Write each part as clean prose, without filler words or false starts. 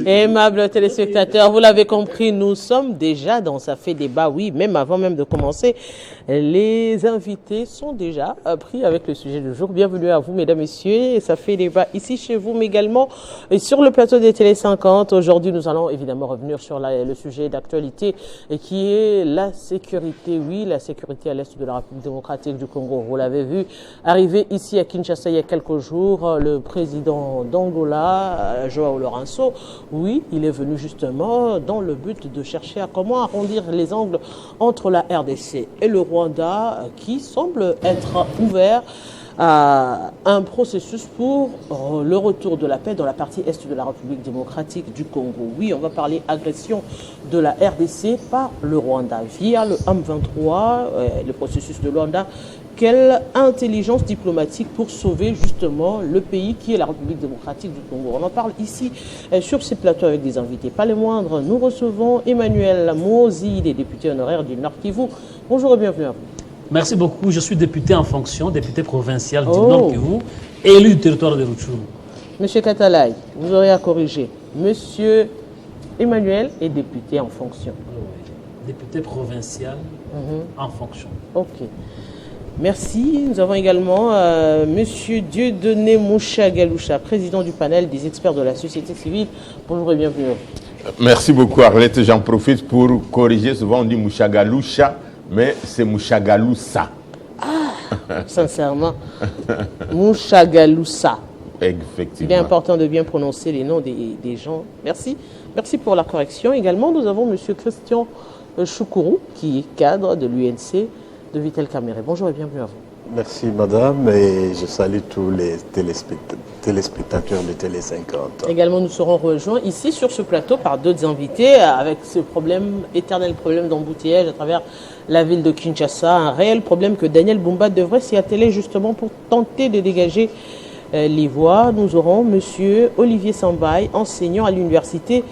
Aimables téléspectateurs, vous l'avez compris, nous sommes déjà dans Ça fait débat. Oui, même avant même de commencer, les invités sont déjà pris avec le sujet du jour. Bienvenue à vous, mesdames, messieurs. Ça fait débat ici chez vous, mais également sur le plateau des Télé 50. Aujourd'hui, nous allons évidemment revenir sur le sujet d'actualité qui est la sécurité. Oui, la sécurité à l'est de la République démocratique du Congo. Vous l'avez vu arriver ici à Kinshasa il y a quelques jours, le président d'Angola, João Lourenço. Oui, il est venu justement dans le but de chercher à comment arrondir les angles entre la RDC et le Rwanda, qui semble être ouvert à un processus pour le retour de la paix dans la partie est de la République démocratique du Congo. Oui, on va parler agression de la RDC par le Rwanda via le M23, le processus de Luanda. Quelle intelligence diplomatique pour sauver justement le pays qui est la République démocratique du Congo. On en parle ici sur ces plateaux avec des invités. Pas les moindres, nous recevons Emmanuel Mozi, des députés honoraires du Nord Kivu. Bonjour et bienvenue à vous. Merci beaucoup. Je suis député en fonction, député provincial du Nord Kivu, élu du territoire de Rutshuru. Monsieur Katalaï, vous aurez à corriger. Monsieur Emmanuel est député en fonction. Oui, député provincial en fonction. Ok. Merci. Nous avons également Monsieur Dieudonné Mouchagaloucha, président du panel des experts de la société civile. Bonjour et bienvenue. Merci beaucoup Arlette. J'en profite pour corriger. Souvent on dit Mouchagaloucha, mais c'est Mouchagaloussa. Ah, sincèrement. Mouchagaloussa. Effectivement. Il est important de bien prononcer les noms des gens. Merci. Merci pour la correction. Également, nous avons Monsieur Christian Choukourou, qui est cadre de l'UNC de Vitel Caméré. Bonjour et bienvenue à vous. Merci madame et je salue tous les téléspectateurs de Télé 50. Également, nous serons rejoints ici sur ce plateau par d'autres invités avec ce éternel problème d'embouteillage à travers la ville de Kinshasa. Un réel problème que Daniel Bumba devrait s'y atteler justement pour tenter de dégager les voies. Nous aurons monsieur Olivier Sambaï, enseignant à l'université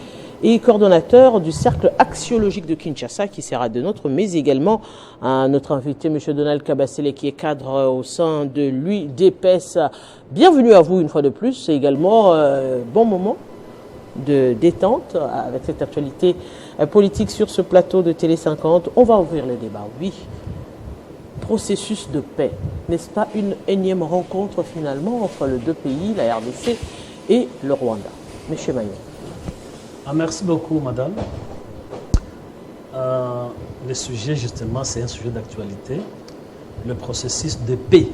et coordonnateur du cercle axiologique de Kinshasa, qui sera de notre, mais également notre invité, M. Donald Kabasele, qui est cadre au sein de l'UDPS. Bienvenue à vous une fois de plus. C'est également bon moment de détente avec cette actualité politique sur ce plateau de Télé 50. On va ouvrir le débat, oui. Processus de paix, n'est-ce pas une énième rencontre finalement entre les deux pays, la RDC et le Rwanda? Monsieur Magnon. Merci beaucoup, madame. Le sujet, justement, c'est un sujet d'actualité. Le processus de paix.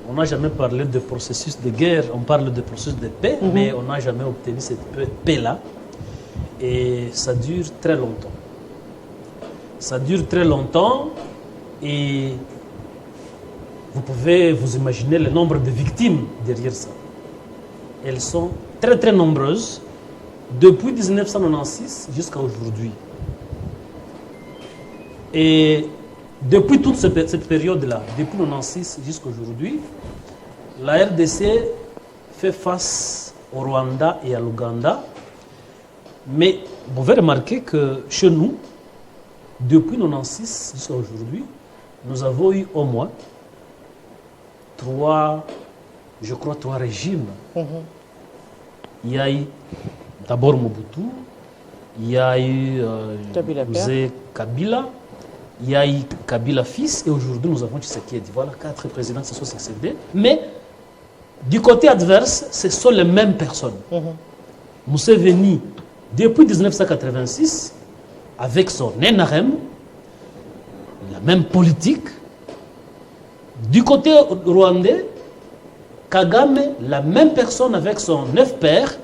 On n'a jamais parlé de processus de guerre, on parle de processus de paix, mais on n'a jamais obtenu cette paix-là. Et ça dure très longtemps. Ça dure très longtemps et vous pouvez vous imaginer le nombre de victimes derrière ça. Elles sont très, très nombreuses. Depuis 1996 jusqu'à aujourd'hui. Et depuis toute cette période-là, depuis 1996 jusqu'à aujourd'hui, la RDC fait face au Rwanda et à l'Ouganda. Mais vous pouvez remarquer que chez nous, depuis 1996 jusqu'à aujourd'hui, nous avons eu au moins trois régimes. Il y a eu d'abord Mobutu, il y a eu Mzee Kabila, il y a eu Kabila fils, et aujourd'hui nous avons Tshisekedi. Voilà, 4 présidents qui se sont succédés. Mais du côté adverse, ce sont les mêmes personnes. Museveni, depuis 1986, avec son NRM, la même politique. Du côté rwandais, Kagame, la même personne avec son 9 pères,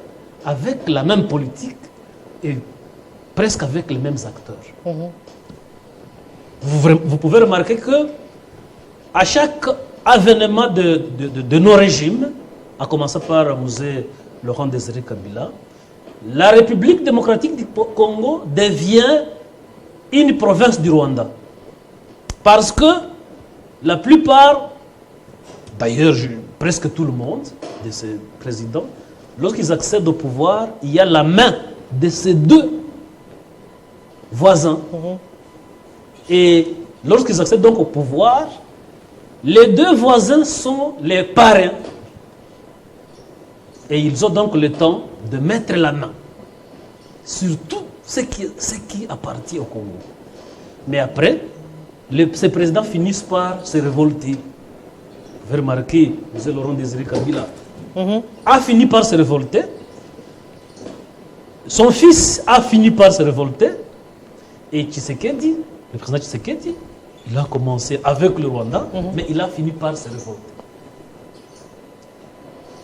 avec la même politique et presque avec les mêmes acteurs. Vous pouvez remarquer que à chaque avènement de nos régimes, à commencer par Mzee Laurent Désiré Kabila, la République démocratique du Congo devient une province du Rwanda. Parce que la plupart, d'ailleurs presque tout le monde de ces présidents, lorsqu'ils accèdent au pouvoir, il y a la main de ces deux voisins. Et lorsqu'ils accèdent donc au pouvoir, les deux voisins sont les parrains Et ils ont donc le temps de mettre la main sur tout ce qui appartient au Congo. Mais après, ces présidents finissent par se révolter. Vous avez remarqué, M. Laurent Désiré Kabila a fini par se révolter. Son fils a fini par se révolter. Et Tshisekedi, le président Tshisekedi, il a commencé avec le Rwanda, mais il a fini par se révolter.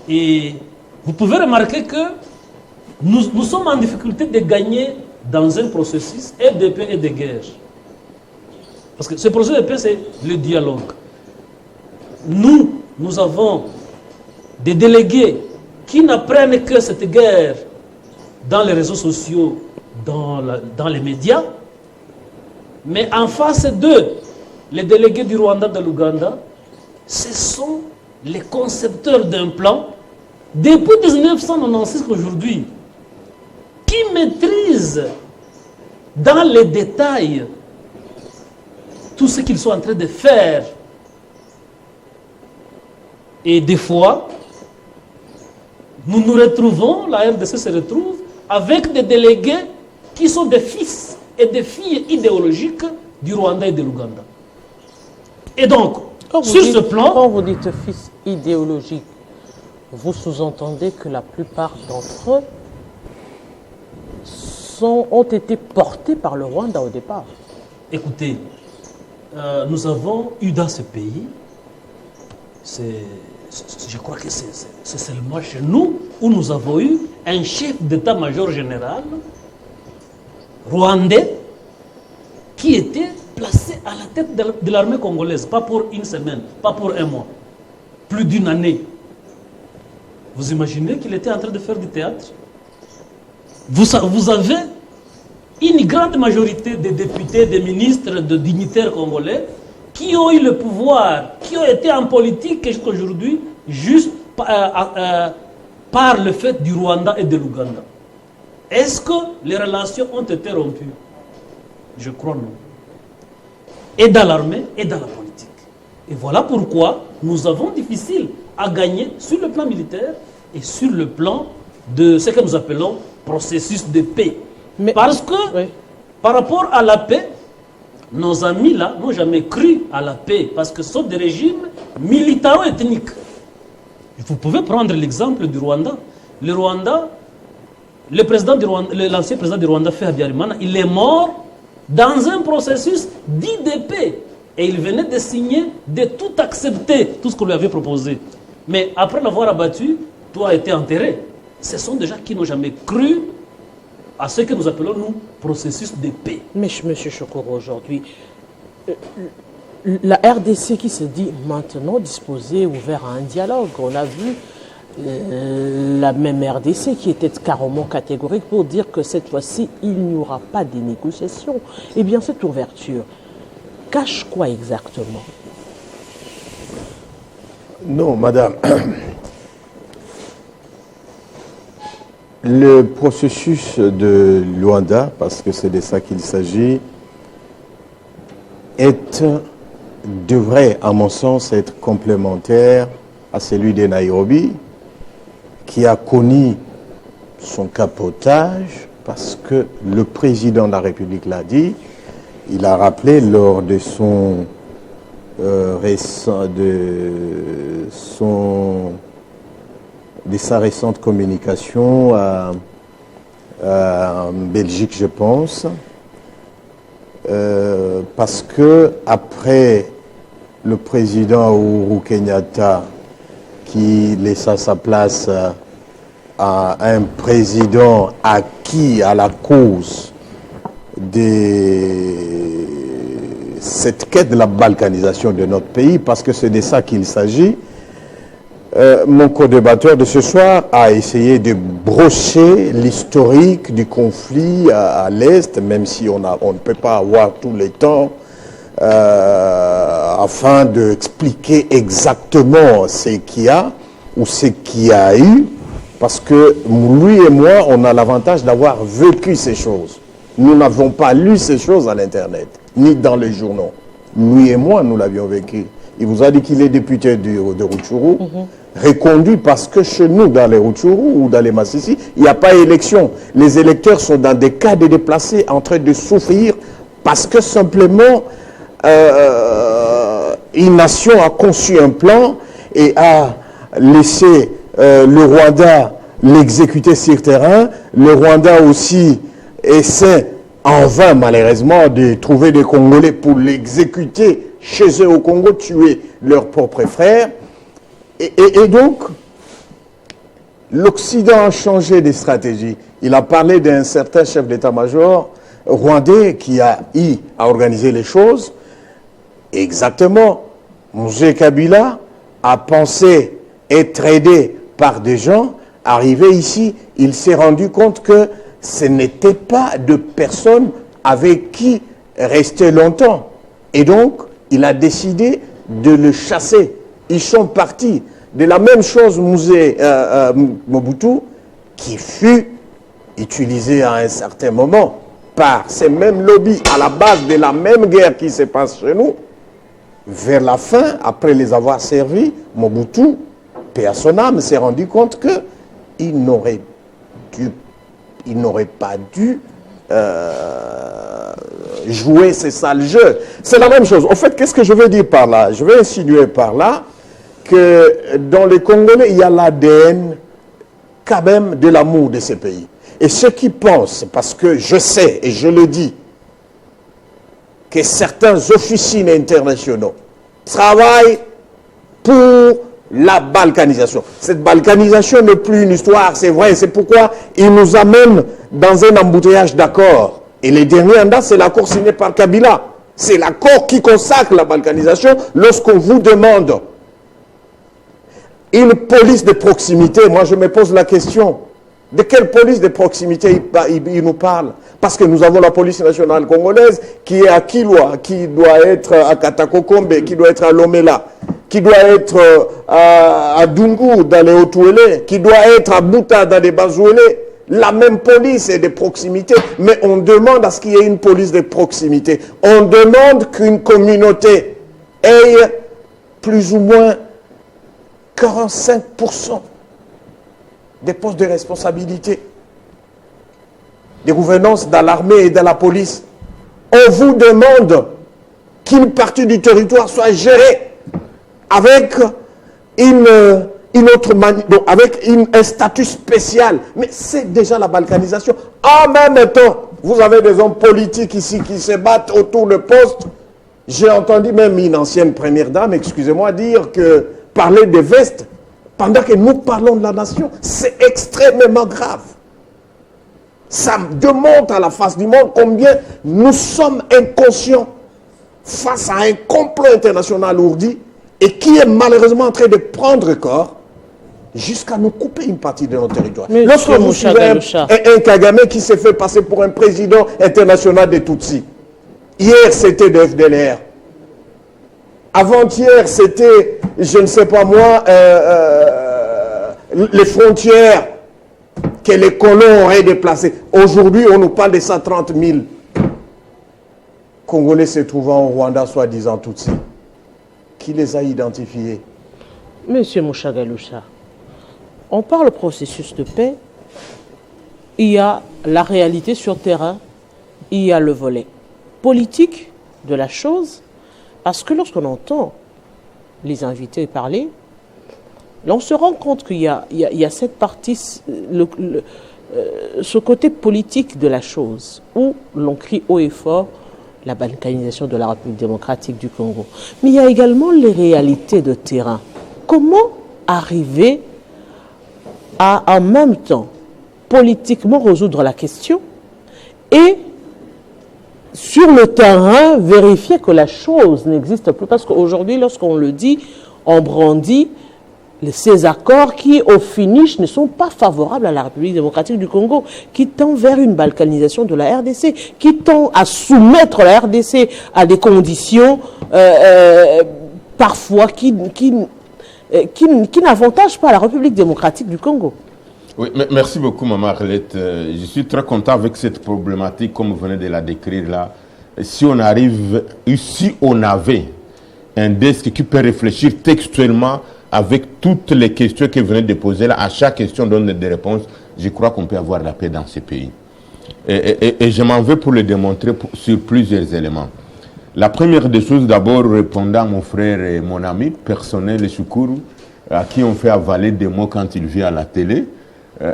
Et vous pouvez remarquer que nous sommes en difficulté de gagner dans un processus et de paix et de guerre. Parce que ce processus de paix, c'est le dialogue. Nous avons des délégués qui n'apprennent que cette guerre dans les réseaux sociaux, dans les médias. Mais en face d'eux, les délégués du Rwanda, de l'Ouganda, ce sont les concepteurs d'un plan depuis 1996 aujourd'hui, qui maîtrisent dans les détails tout ce qu'ils sont en train de faire. Et des fois, nous nous retrouvons, la RDC se retrouve, avec des délégués qui sont des fils et des filles idéologiques du Rwanda et de l'Ouganda. Et donc, sur ce plan... Quand vous dites fils idéologiques, vous sous-entendez que la plupart d'entre eux ont été portés par le Rwanda au départ. Écoutez, nous avons eu dans ce pays, je crois que c'est seulement chez nous, où nous avons eu un chef d'état-major général rwandais qui était placé à la tête de l'armée congolaise, pas pour une semaine, pas pour un mois, plus d'une année. Vous imaginez qu'il était en train de faire du théâtre? Vous avez une grande majorité de députés, de ministres, de dignitaires congolais qui ont eu le pouvoir, qui ont été en politique jusqu'à aujourd'hui, juste par le fait du Rwanda et de l'Ouganda. Est-ce que les relations ont été rompues? Je crois non. Et dans l'armée et dans la politique. Et voilà pourquoi nous avons difficile à gagner sur le plan militaire et sur le plan de ce que nous appelons processus de paix. Mais, parce que par rapport à la paix, nos amis là n'ont jamais cru à la paix parce que ce sont des régimes militaro-ethniques. Vous pouvez prendre l'exemple du Rwanda. Le Rwanda, l'ancien président du Rwanda, Faure Habyarimana, il est mort dans un processus dit de paix. Et il venait de signer, de tout accepter, tout ce qu'on lui avait proposé. Mais après l'avoir abattu, tout a été enterré. Ce sont des gens qui n'ont jamais cru à ce que nous appelons, nous, processus de paix. Mais M. Chokoro, aujourd'hui, la RDC qui se dit maintenant disposée, ouverte à un dialogue, on a vu la même RDC qui était carrément catégorique pour dire que cette fois-ci, il n'y aura pas de négociations. Eh bien, cette ouverture cache quoi exactement? Non, madame. Le processus de Luanda, parce que c'est de ça qu'il s'agit, devrait, à mon sens, être complémentaire à celui de Nairobi, qui a connu son capotage, parce que le président de la République l'a dit, il a rappelé lors de sa récente communication en Belgique, je pense, parce que après le président Uhuru Kenyatta qui laissa sa place à un président acquis à la cause de cette quête de la balkanisation de notre pays, parce que c'est de ça qu'il s'agit. Mon co-débatteur de ce soir a essayé de brocher l'historique du conflit à l'Est, même si on ne peut pas avoir tout le temps, afin d'expliquer exactement ce qu'il y a ou ce qu'il y a eu, parce que lui et moi, on a l'avantage d'avoir vécu ces choses. Nous n'avons pas lu ces choses à l'Internet, ni dans les journaux. Lui et moi, nous l'avions vécu. Il vous a dit qu'il est député de Rutshuru. reconduit parce que chez nous, dans les Rutshuru ou dans les Massissi, il n'y a pas élection. Les électeurs sont dans des cas de déplacés en train de souffrir parce que simplement une nation a conçu un plan et a laissé le Rwanda l'exécuter sur terrain. Le Rwanda aussi essaie en vain, malheureusement, de trouver des Congolais pour l'exécuter chez eux au Congo, tuer leurs propres frères. Et donc, l'Occident a changé de stratégie. Il a parlé d'un certain chef d'état-major rwandais qui a eu à organiser les choses. Exactement, M. Kabila a pensé être aidé par des gens. Arrivé ici, il s'est rendu compte que ce n'était pas de personnes avec qui rester longtemps. Et donc, il a décidé de le chasser. Ils sont partis. De la même chose, Mobutu, qui fut utilisé à un certain moment par ces mêmes lobbies à la base de la même guerre qui se passe chez nous. Vers la fin, après les avoir servis, Mobutu, paix à son âme, s'est rendu compte qu'il n'aurait pas dû jouer ces sales jeux. C'est la même chose. En fait, qu'est-ce que je veux dire par là? Je vais insinuer par là que dans les Congolais, il y a l'ADN quand même de l'amour de ces pays. Et ceux qui pensent, parce que je sais et je le dis, que certains officines internationaux travaillent pour la balkanisation. Cette balkanisation n'est plus une histoire, c'est vrai, c'est pourquoi ils nous amènent dans un embouteillage d'accords. Et les derniers en date, c'est l'accord signé par Kabila. C'est l'accord qui consacre la balkanisation lorsqu'on vous demande une police de proximité. Moi, je me pose la question, de quelle police de proximité il nous parle? Parce que nous avons la police nationale congolaise qui est à Kilwa, qui doit être à Katakokombe, qui doit être à Lomela, qui doit être à Dungu dans les Haut-Ouélé, qui doit être à Bouta dans les Bas-Ouélé. La même police est de proximité, mais on demande à ce qu'il y ait une police de proximité. On demande qu'une communauté ait plus ou moins 45% des postes de responsabilité, des gouvernances dans l'armée et dans la police. On vous demande qu'une partie du territoire soit gérée avec avec un statut spécial. Mais c'est déjà la balkanisation. En même temps, vous avez des hommes politiques ici qui se battent autour de postes. J'ai entendu même une ancienne première dame, excusez-moi, dire que parler des vestes, pendant que nous parlons de la nation, c'est extrêmement grave. Ça démontre à la face du monde combien nous sommes inconscients face à un complot international ourdi et qui est malheureusement en train de prendre corps jusqu'à nous couper une partie de notre territoire. Lorsque vous suivez un Kagame qui s'est fait passer pour un président international des Tutsis, hier c'était de FDLR, avant-hier c'était, je ne sais pas moi, les frontières que les colons auraient déplacées. Aujourd'hui, on nous parle de 130 000 Congolais se trouvant au Rwanda, soi-disant Tutsis. Qui les a identifiés? Monsieur Mushagalusha, on parle processus de paix, il y a la réalité sur terrain, il y a le volet politique de la chose, parce que lorsqu'on entend les invités parler, on se rend compte qu'il y a cette partie, ce côté politique de la chose, où l'on crie haut et fort la balkanisation de la République démocratique du Congo. Mais il y a également les réalités de terrain. Comment arriver à, en même temps, politiquement résoudre la question et, sur le terrain, vérifier que la chose n'existe plus? Parce qu'aujourd'hui, lorsqu'on le dit, on brandit ces accords qui, au finish, ne sont pas favorables à la République démocratique du Congo, qui tend vers une balkanisation de la RDC, qui tend à soumettre la RDC à des conditions parfois qui n'avantagent pas la République démocratique du Congo. Oui, merci beaucoup, Maman Arlette. Je suis très content avec cette problématique, comme vous venez de la décrire là. Si on avait un desk qui peut réfléchir textuellement avec toutes les questions que vous venez de poser là, à chaque question, on donne des réponses. Je crois qu'on peut avoir la paix dans ce pays. Et je m'en vais pour le démontrer sur plusieurs éléments. La première des choses, d'abord, répondant à mon frère et mon ami personnel, Shukuru, à qui on fait avaler des mots quand il vient à la télé,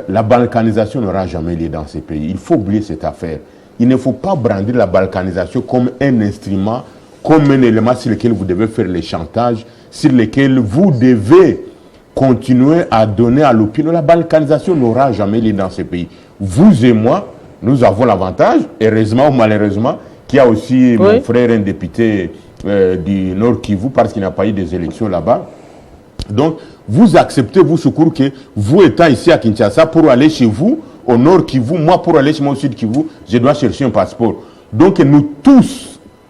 la balkanisation n'aura jamais lieu dans ces pays. Il faut oublier cette affaire. Il ne faut pas brandir la balkanisation comme un instrument, comme un élément sur lequel vous devez faire les chantages, sur lequel vous devez continuer à donner à l'opinion. La balkanisation n'aura jamais lieu dans ces pays. Vous et moi, nous avons l'avantage, heureusement ou malheureusement, qu'il y a aussi mon frère, un député du Nord Kivu, parce qu'il n'y a pas eu des élections là-bas. Donc, vous acceptez, vous, Shukuru, que vous étant ici à Kinshasa, pour aller chez vous, au Nord Kivu, moi, pour aller chez moi au Sud Kivu, je dois chercher un passeport. Donc, nous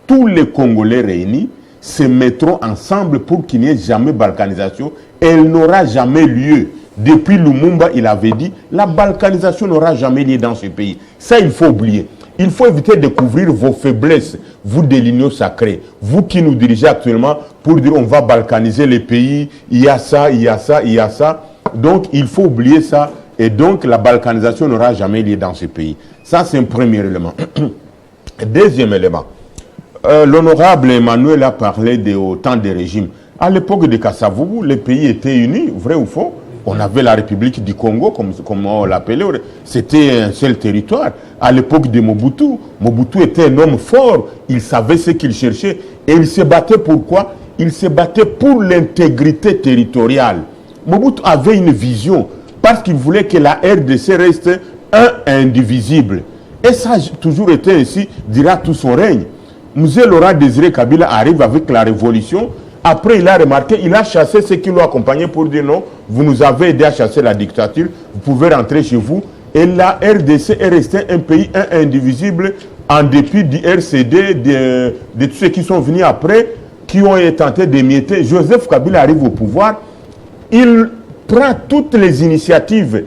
tous les Congolais réunis, se mettront ensemble pour qu'il n'y ait jamais balkanisation. Elle n'aura jamais lieu. Depuis Lumumba, il avait dit, la balkanisation n'aura jamais lieu dans ce pays. Ça, il faut oublier. Il faut éviter de couvrir vos faiblesses, vous de l'Union sacrée, vous qui nous dirigez actuellement pour dire on va balkaniser les pays, il y a ça, il y a ça, il y a ça. Donc, il faut oublier ça. Et donc, la balkanisation n'aura jamais lieu dans ce pays. Ça, c'est un premier élément. Deuxième élément. L'honorable Emmanuel a parlé au temps des régimes. À l'époque de Kasavubu, les pays étaient unis, vrai ou faux? On avait la République du Congo, comme on l'appelait. C'était un seul territoire. À l'époque de Mobutu, Mobutu était un homme fort. Il savait ce qu'il cherchait. Et il se battait pourquoi? Il se battait pour l'intégrité territoriale. Mobutu avait une vision parce qu'il voulait que la RDC reste indivisible. Et ça a toujours été ainsi, dira tout son règne. Mzee Laurent Désiré Kabila arrive avec la révolution. Après, il a remarqué, il a chassé ceux qui l'ont accompagné pour dire non, vous nous avez aidé à chasser la dictature, vous pouvez rentrer chez vous. Et la RDC est restée un pays indivisible en dépit du RCD, de tous ceux qui sont venus après, qui ont tenté d'émietter. Joseph Kabila arrive au pouvoir, il prend toutes les initiatives.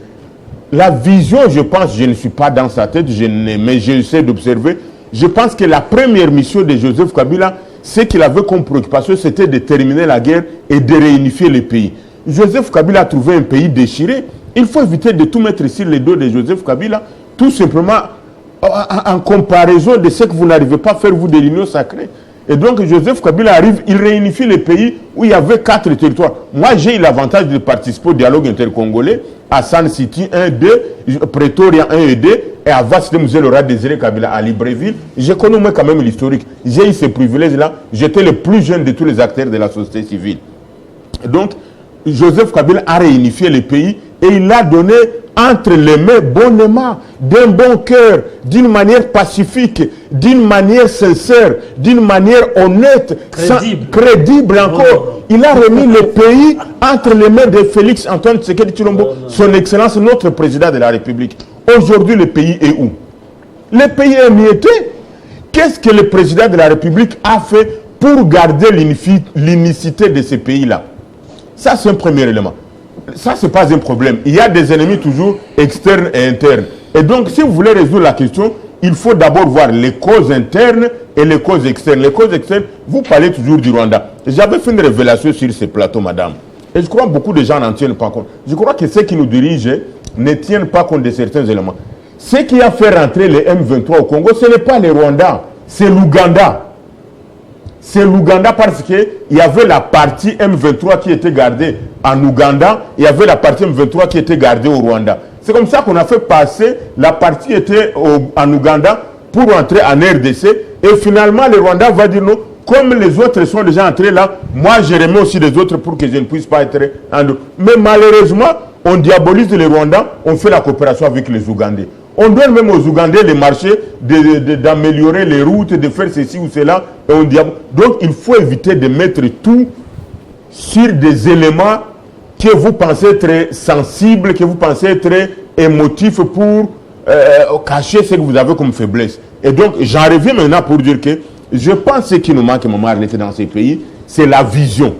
La vision, je pense, je ne suis pas dans sa tête, mais j'essaie d'observer. Je pense que la première mission de Joseph Kabila, ce qu'il avait comme préoccupation, c'était de terminer la guerre et de réunifier les pays. Joseph Kabila a trouvé un pays déchiré. Il faut éviter de tout mettre sur les dos de Joseph Kabila, tout simplement en comparaison de ce que vous n'arrivez pas à faire, vous, de l'Union sacrée. Et donc, Joseph Kabila arrive, il réunifie les pays où il y avait 4 territoires. Moi, j'ai eu l'avantage de participer au dialogue intercongolais à San City 1, 2, Pretoria 1 et 2, et à Vaste Mzee Laurent Désiré Kabila à Libreville. Je connais moi quand même l'historique. J'ai eu ces privilèges-là. J'étais le plus jeune de tous les acteurs de la société civile. Donc, Joseph Kabila a réunifié les pays et il a donné entre les mains bonnement, d'un bon cœur, d'une manière pacifique, d'une manière sincère, d'une manière honnête, crédible encore. Il a remis le pays entre les mains de Félix Antoine Tshisekedi Tshilombo, son Excellence, notre président de la République. Aujourd'hui, le pays est où? Le pays est mietté. Qu'est-ce que le président de la République a fait pour garder l'unicité de ce pays-là? Ça, c'est un premier élément. Ça, ce n'est pas un problème. Il y a des ennemis toujours externes et internes. Et donc, si vous voulez résoudre la question, il faut d'abord voir les causes internes et les causes externes. Les causes externes, vous parlez toujours du Rwanda. J'avais fait une révélation sur ce plateau, madame. Et je crois que beaucoup de gens n'en tiennent pas compte. Je crois que ceux qui nous dirigent ne tiennent pas compte de certains éléments. Ce qui a fait rentrer les M23 au Congo, ce n'est pas les Rwandais, c'est l'Ouganda. C'est l'Ouganda parce qu'il y avait la partie M23 qui était gardée en Ouganda, il y avait la partie M23 qui était gardée au Rwanda. C'est comme ça qu'on a fait passer la partie était en Ouganda pour entrer en RDC. Et finalement, le Rwanda va dire non, comme les autres sont déjà entrés là, moi je remets aussi les autres pour que je ne puisse pas être en deux. Mais malheureusement, on diabolise les Rwandais, on fait la coopération avec les Ougandais. On donne même aux Ougandais les marchés d'améliorer les routes, de faire ceci ou cela. Et on donc il faut éviter de mettre tout sur des éléments que vous pensez être sensibles, que vous pensez être émotifs pour cacher ce que vous avez comme faiblesse. Et donc j'en reviens maintenant pour dire que je pense que ce qui nous manque, maman Arlette, dans ces pays, c'est la vision.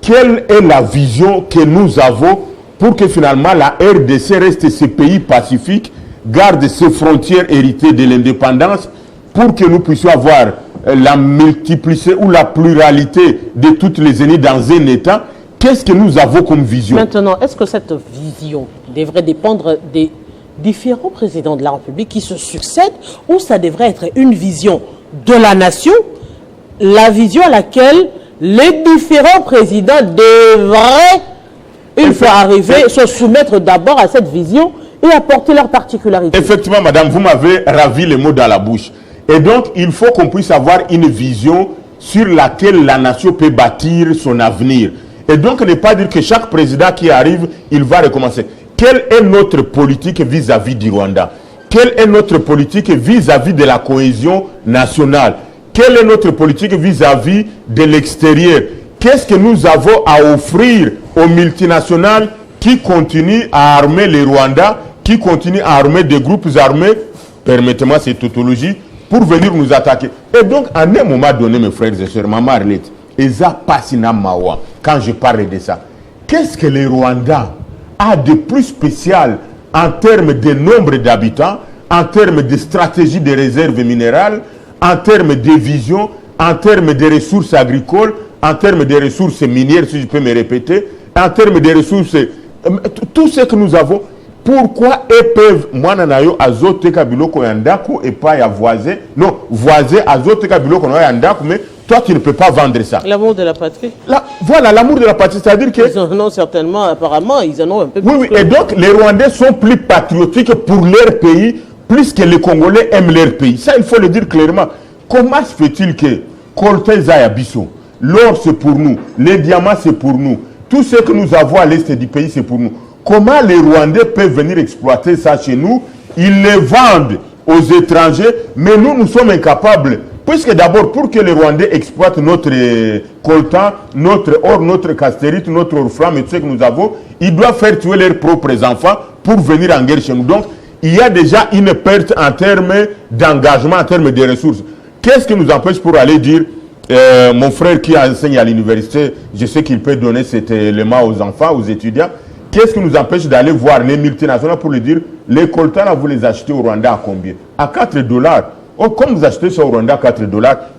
Quelle est la vision que nous avons pour que finalement la RDC reste ce pays pacifique, garde ses frontières héritées de l'indépendance, pour que nous puissions avoir la multiplicité ou la pluralité de toutes les ethnies dans un État, Qu'est-ce que nous avons comme vision? Maintenant, est-ce que cette vision devrait dépendre des différents présidents de la République qui se succèdent, ou ça devrait être une vision de la nation, la vision à laquelle les différents présidents devraient, une fois arrivés, se soumettre d'abord à cette vision et apporter leurs particularités? Effectivement, madame, vous m'avez ravi les mots dans la bouche. Et donc, il faut qu'on puisse avoir une vision sur laquelle la nation peut bâtir son avenir. Et donc, ne pas dire que chaque président qui arrive, il va recommencer. Quelle est notre politique vis-à-vis du Rwanda? Quelle est notre politique vis-à-vis de la cohésion nationale? Quelle est notre politique vis-à-vis de l'extérieur? Qu'est-ce que nous avons à offrir aux multinationales qui continuent à armer les Rwandais, qui continuent à armer des groupes armés, permettez-moi cette tautologie, pour venir nous attaquer? Et donc, à un moment donné, mes frères et sœurs, Maman Arlette, Eza Passina Mawa, quand je parle de ça, qu'est-ce que les Rwandais a de plus spécial en termes de nombre d'habitants, en termes de stratégie de réserve minérales, en termes de vision, en termes de ressources agricoles, en termes de ressources minières, si je peux me répéter, en termes de ressources, tout ce que nous avons? Pourquoi ils peuvent, moi, nanayo, azote kabilo koyandako et pas ya voisin, non, voisin azote kabilo koyandako, mais toi, tu ne peux pas vendre ça. L'amour de la patrie. Voilà, l'amour de la patrie, c'est-à-dire que... Ils en ont certainement, apparemment, ils en ont un peu plus. Oui, et donc les Rwandais sont plus patriotiques pour leur pays, plus que les Congolais aiment leur pays. Ça, il faut le dire clairement. Comment se fait-il que Coltez Ayabiso, l'or c'est pour nous, les diamants c'est pour nous, tout ce que nous avons à l'est du pays c'est pour nous? Comment les Rwandais peuvent venir exploiter ça chez nous? Ils les vendent aux étrangers, mais nous sommes incapables. Puisque d'abord, pour que les Rwandais exploitent notre coltan, notre or, notre castérite, notre orflamme et tout ce que nous avons, ils doivent faire tuer leurs propres enfants pour venir en guerre chez nous. Donc, il y a déjà une perte en termes d'engagement, en termes de ressources. Qu'est-ce qui nous empêche pour aller dire, mon frère qui enseigne à l'université, je sais qu'il peut donner cet élément aux enfants, aux étudiants, qu'est-ce qui nous empêche d'aller voir les multinationales pour lui dire, les coltans, là, vous les achetez au Rwanda à combien? À $4. Oh, comme vous achetez ça au Rwanda à $4,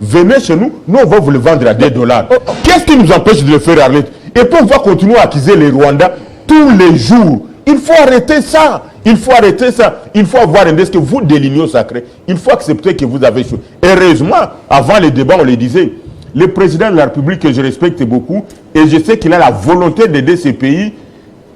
venez chez nous, nous on va vous le vendre à $2. Qu'est-ce qui nous empêche de le faire, Arlette? Et puis on va continuer à accuser les Rwandais tous les jours. Il faut arrêter ça. Il faut arrêter ça. Il faut avoir un que vous de l'union sacrée. Il faut accepter que vous avez... Heureusement, avant les débats, on le disait, le président de la République, que je respecte beaucoup, et je sais qu'il a la volonté d'aider ces pays,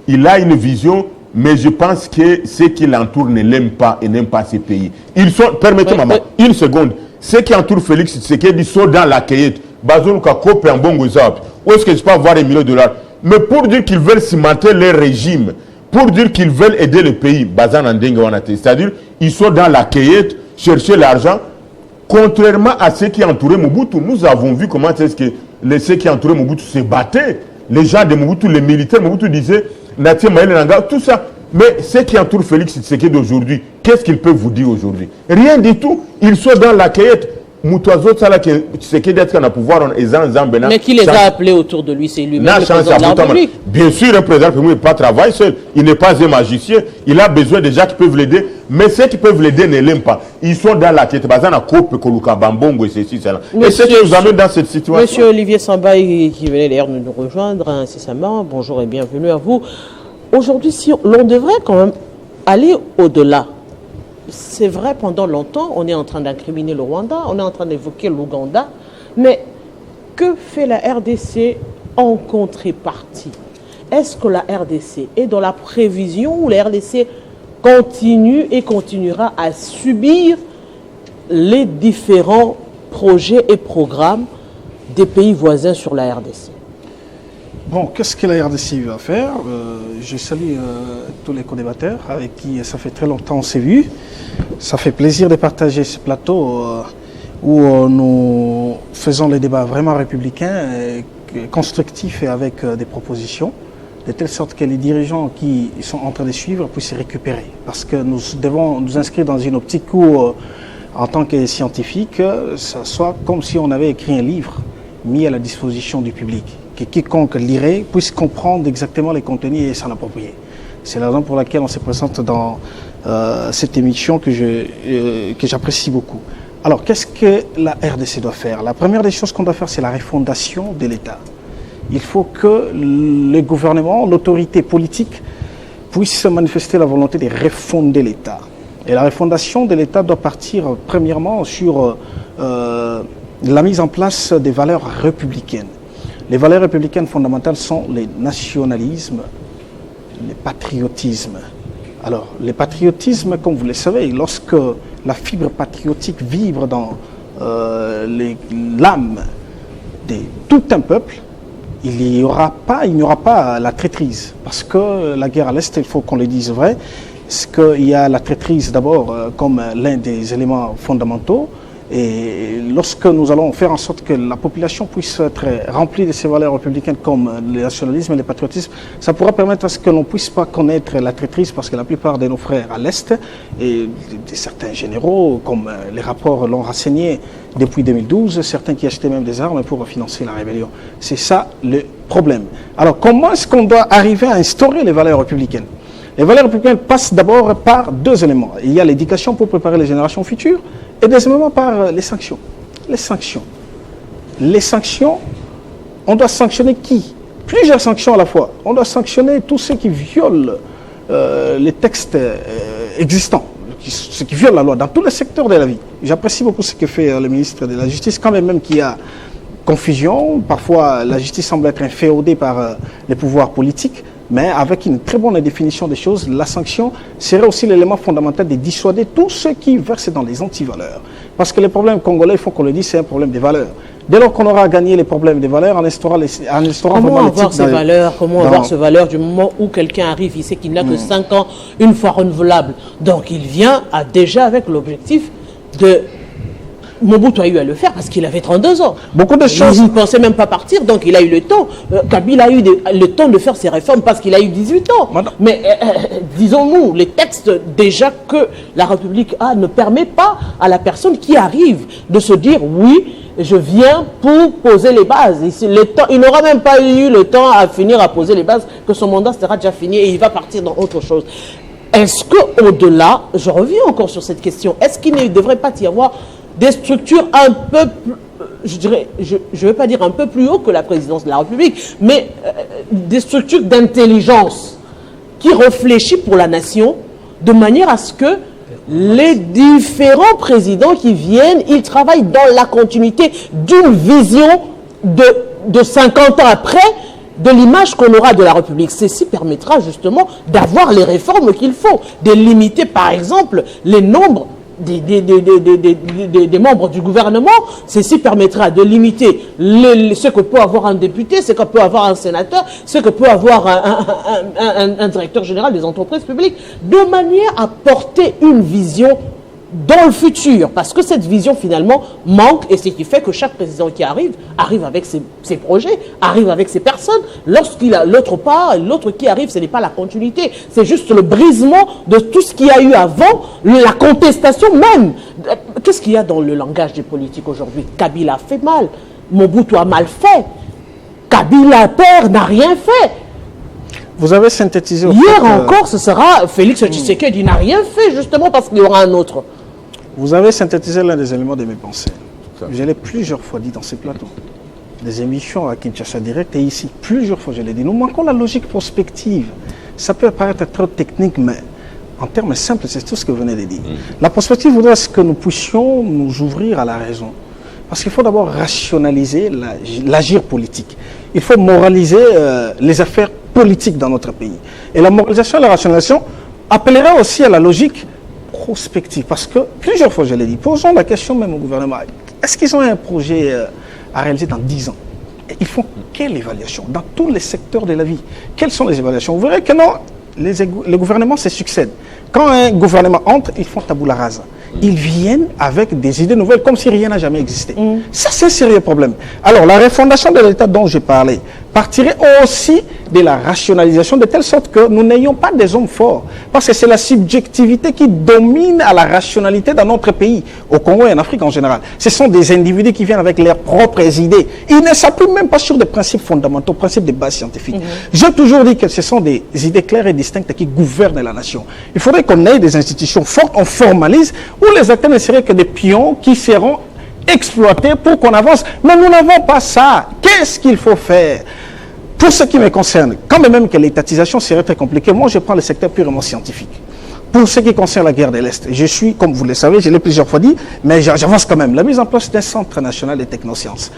il a une vision, mais je pense que ceux qui l'entourent ne l'aiment pas et n'aiment pas ces pays. Ils sont, permettez-moi, une seconde, ceux qui entourent Félix Tshisekedi sont dans la cueillette. Bazouka Kope en Bongo Zap. Où est-ce que je peux avoir $1 million? Mais pour dire qu'ils veulent cimenter leur régime, pour dire qu'ils veulent aider le pays, Bazan Andengue Wanate, c'est-à-dire ils sont dans la cueillette, chercher l'argent. Contrairement à ceux qui entouraient Mobutu, nous avons vu comment est-ce que ceux qui entouraient Mobutu se battaient. Les gens de Mobutu, les militaires, Mobutu disaient Natia Maël Nanga, tout ça. Mais ceux qui entourent Félix Tshisekedi d'aujourd'hui, qu'est-ce qu'ils peuvent vous dire aujourd'hui? Rien du tout. Ils sont dans la cueillette. Mais qui les a appelés autour de lui? C'est lui-même le président de la République. Bien sûr, un président de la République ne peut pas travailler seul. Il n'est pas un magicien. Il a besoin de gens qui peuvent l'aider. Mais ceux qui peuvent l'aider ne l'aiment pas. Ils sont dans la tête. Et c'est ce qui nous amène dans cette situation. Monsieur Olivier Sambaï, qui venait d'ailleurs nous rejoindre incessamment, bonjour et bienvenue à vous. Aujourd'hui, si l'on devrait quand même aller au-delà. C'est vrai, pendant longtemps, on est en train d'incriminer le Rwanda, on est en train d'évoquer l'Ouganda, mais que fait la RDC en contrepartie? Est-ce que la RDC est dans la prévision ou la RDC continue et continuera à subir les différents projets et programmes des pays voisins sur la RDC? Bon, qu'est-ce que la RDC va faire? Je salue tous les co-débatteurs avec qui ça fait très longtemps qu'on s'est vus. Ça fait plaisir de partager ce plateau où nous faisons les débats vraiment républicains, constructifs et avec des propositions, de telle sorte que les dirigeants qui sont en train de suivre puissent les récupérer. Parce que nous devons nous inscrire dans une optique où, en tant que scientifiques, ça soit comme si on avait écrit un livre mis à la disposition du public, que quiconque lirait puisse comprendre exactement les contenus et s'en approprier. C'est la raison pour laquelle on se présente dans cette émission que j'apprécie beaucoup. Alors, qu'est-ce que la RDC doit faire? La première des choses qu'on doit faire, c'est la refondation de l'État. il faut que le gouvernement, l'autorité politique puisse manifester la volonté de refonder l'État. Et la refondation de l'État doit partir premièrement sur la mise en place des valeurs républicaines. Les valeurs républicaines fondamentales sont les nationalismes, le patriotisme. Alors, le patriotisme, comme vous le savez, lorsque la fibre patriotique vibre dans l'âme de tout un peuple, il n'y aura pas la traîtrise. Parce que la guerre à l'Est, il faut qu'on le dise vrai, c'est qu'il y a la traîtrise d'abord comme l'un des éléments fondamentaux. Et lorsque nous allons faire en sorte que la population puisse être remplie de ces valeurs républicaines comme le nationalisme et le patriotisme, ça pourra permettre à ce que l'on ne puisse pas connaître la traîtrise, parce que la plupart de nos frères à l'Est et certains généraux, comme les rapports l'ont renseigné depuis 2012, certains qui achetaient même des armes pour financer la rébellion. C'est ça le problème. Alors comment est-ce qu'on doit arriver à instaurer les valeurs républicaines? Les valeurs républicaines passent d'abord par deux éléments. Il y a l'éducation pour préparer les générations futures, et deuxièmement par les sanctions. Les sanctions. Les sanctions, on doit sanctionner qui? Plusieurs sanctions à la fois. On doit sanctionner tous ceux qui violent les textes existants, ceux qui violent la loi dans tous les secteurs de la vie. J'apprécie beaucoup ce que fait le ministre de la Justice, quand même qu'il y a confusion. Parfois, la justice semble être inféodée par les pouvoirs politiques. Mais avec une très bonne définition des choses, la sanction serait aussi l'élément fondamental de dissuader tous ceux qui versent dans les antivaleurs. Parce que les problèmes congolais, il faut qu'on le dise, c'est un problème des valeurs. Dès lors qu'on aura gagné les problèmes des valeurs, en instaurant comment avoir ces valeurs, avoir ces valeurs du moment où quelqu'un arrive, il sait qu'il n'a que 5 ans, une fois renouvelable. Donc il vient déjà avec l'objectif de... Mobutu a eu à le faire parce qu'il avait 32 ans. Beaucoup de choses. Il ne pensait même pas partir, donc il a eu le temps. Kabila a eu le temps de faire ses réformes parce qu'il a eu 18 ans. Mais disons-nous, les textes déjà que la République a ne permet pas à la personne qui arrive de se dire oui, je viens pour poser les bases. Il n'aura même pas eu le temps à finir à poser les bases, que son mandat sera déjà fini et il va partir dans autre chose. Est-ce qu'au-delà, je reviens encore sur cette question, est-ce qu'il ne devrait pas y avoir des structures un peu, je dirais, je ne veux pas dire un peu plus haut que la présidence de la République, mais des structures d'intelligence qui réfléchissent pour la nation, de manière à ce que les différents présidents qui viennent, ils travaillent dans la continuité d'une vision de 50 ans après, de l'image qu'on aura de la République. Ceci permettra justement d'avoir les réformes qu'il faut, de limiter par exemple les nombres des membres du gouvernement. Ceci permettra de limiter ce que peut avoir un député, ce que peut avoir un sénateur, ce que peut avoir un directeur général des entreprises publiques, de manière à porter une vision dans le futur, parce que cette vision finalement manque, et c'est ce qui fait que chaque président qui arrive avec ses projets, arrive avec ses personnes. Lorsqu'il a l'autre part, l'autre qui arrive, ce n'est pas la continuité, c'est juste le brisement de tout ce qu'il y a eu avant, la contestation même. Qu'est-ce qu'il y a dans le langage des politiques aujourd'hui? Kabila a fait mal, Mobutu a mal fait, Kabila père n'a rien fait. Vous avez synthétisé. Hier encore, ce sera Félix Tshisekedi n'a rien fait, justement parce qu'il y aura un autre. Vous avez synthétisé l'un des éléments de mes pensées. Je l'ai plusieurs fois dit dans ces plateaux. Des émissions à Kinshasa Direct et ici, plusieurs fois je l'ai dit. Nous manquons la logique prospective. Ça peut paraître trop technique, mais en termes simples, c'est tout ce que vous venez de dire. La prospective voudrait que nous puissions nous ouvrir à la raison. Parce qu'il faut d'abord rationaliser l'agir politique. Il faut moraliser les affaires politiques dans notre pays. Et la moralisation et la rationalisation appellera aussi à la logique prospective. Parce que, plusieurs fois je l'ai dit, posons la question même au gouvernement. Est-ce qu'ils ont un projet à réaliser dans 10 ans? Et ils font quelle évaluation dans tous les secteurs de la vie? Quelles sont les évaluations? Vous verrez que non, les gouvernements se succèdent. Quand un gouvernement entre, ils font tabula rasa. Ils viennent avec des idées nouvelles comme si rien n'a jamais existé. Ça, c'est un sérieux problème. Alors, la refondation de l'État dont j'ai parlé partirait aussi de la rationalisation de telle sorte que nous n'ayons pas des hommes forts. Parce que c'est la subjectivité qui domine à la rationalité dans notre pays, au Congo et en Afrique en général. Ce sont des individus qui viennent avec leurs propres idées. Ils ne s'appuient même pas sur des principes fondamentaux, principes de base scientifique. J'ai toujours dit que ce sont des idées claires et distinctes qui gouvernent la nation. Il faudrait qu'on ait des institutions fortes, on formalise, où les acteurs ne seraient que des pions qui seront exploités pour qu'on avance. Mais nous n'avons pas ça. Qu'est-ce qu'il faut faire? Pour ce qui me concerne, quand même que l'étatisation serait très compliquée, moi je prends le secteur purement scientifique. Pour ce qui concerne la guerre de l'Est, je suis, comme vous le savez, je l'ai plusieurs fois dit, mais j'avance quand même. La mise en place d'un centre national de technosciences.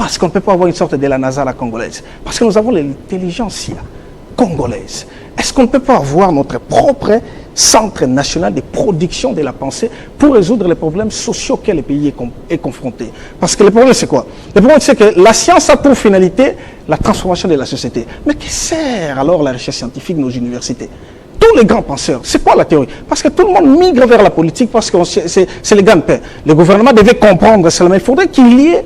Est-ce qu'on ne peut pas avoir une sorte de la NASA à la congolaise? Parce que nous avons l'intelligentsia congolaise. Est-ce qu'on ne peut pas avoir notre propre centre national de production de la pensée pour résoudre les problèmes sociaux auxquels le pays est confronté? Parce que le problème, c'est quoi? Le problème, c'est que la science a pour finalité la transformation de la société. Mais que sert alors la recherche scientifique de nos universités? Tous les grands penseurs, c'est quoi la théorie? Parce que tout le monde migre vers la politique parce que c'est les gagne-pain. Le gouvernement devait comprendre seulement. Il faudrait qu'il y ait